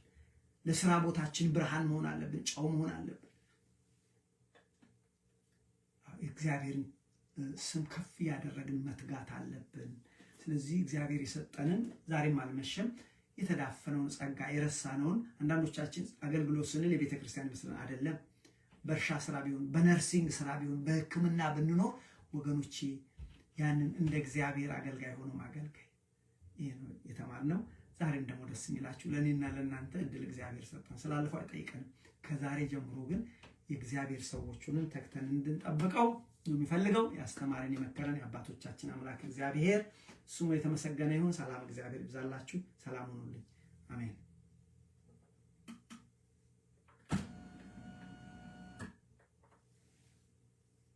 ለስራ ቦታችን ብርሃን መሆን አለብን፣ ጨው መሆን አለብን። እግዚአብሔርን ስም ከፍ ያደረግን መትጋት አለብን። ስለዚህ እግዚአብሔር የሰጠንን ዛሬም አልመሸም የተዳፈነውን ጸጋ የረሳነውን አንዳንዶቻችን አገልግሎት ስንል የቤተ ክርስቲያን መስለን አይደለም። በእርሻ ስራ ቢሆን በነርሲንግ ስራ ቢሆን በሕክምና ብንኖር ወገኖቼ ያንን እንደ እግዚአብሔር አገልጋይ ሆኖ ማገልገል ይሄ ነው የተማርነው። ዛሬም ደግሞ ደስ የሚላችሁ ለእኔና ለእናንተ እድል እግዚአብሔር ሰጠን። ስላለፈው አይጠይቀንም። ከዛሬ ጀምሮ ግን የእግዚአብሔር ሰዎች ሆነን ተግተን እንድንጠብቀው የሚፈልገው ያስተማረን የመከረን የአባቶቻችን አምላክ እግዚአብሔር ስሙ የተመሰገነ ይሁን። ሰላም እግዚአብሔር ይብዛላችሁ። ሰላም ሁኑልኝ። አሜን።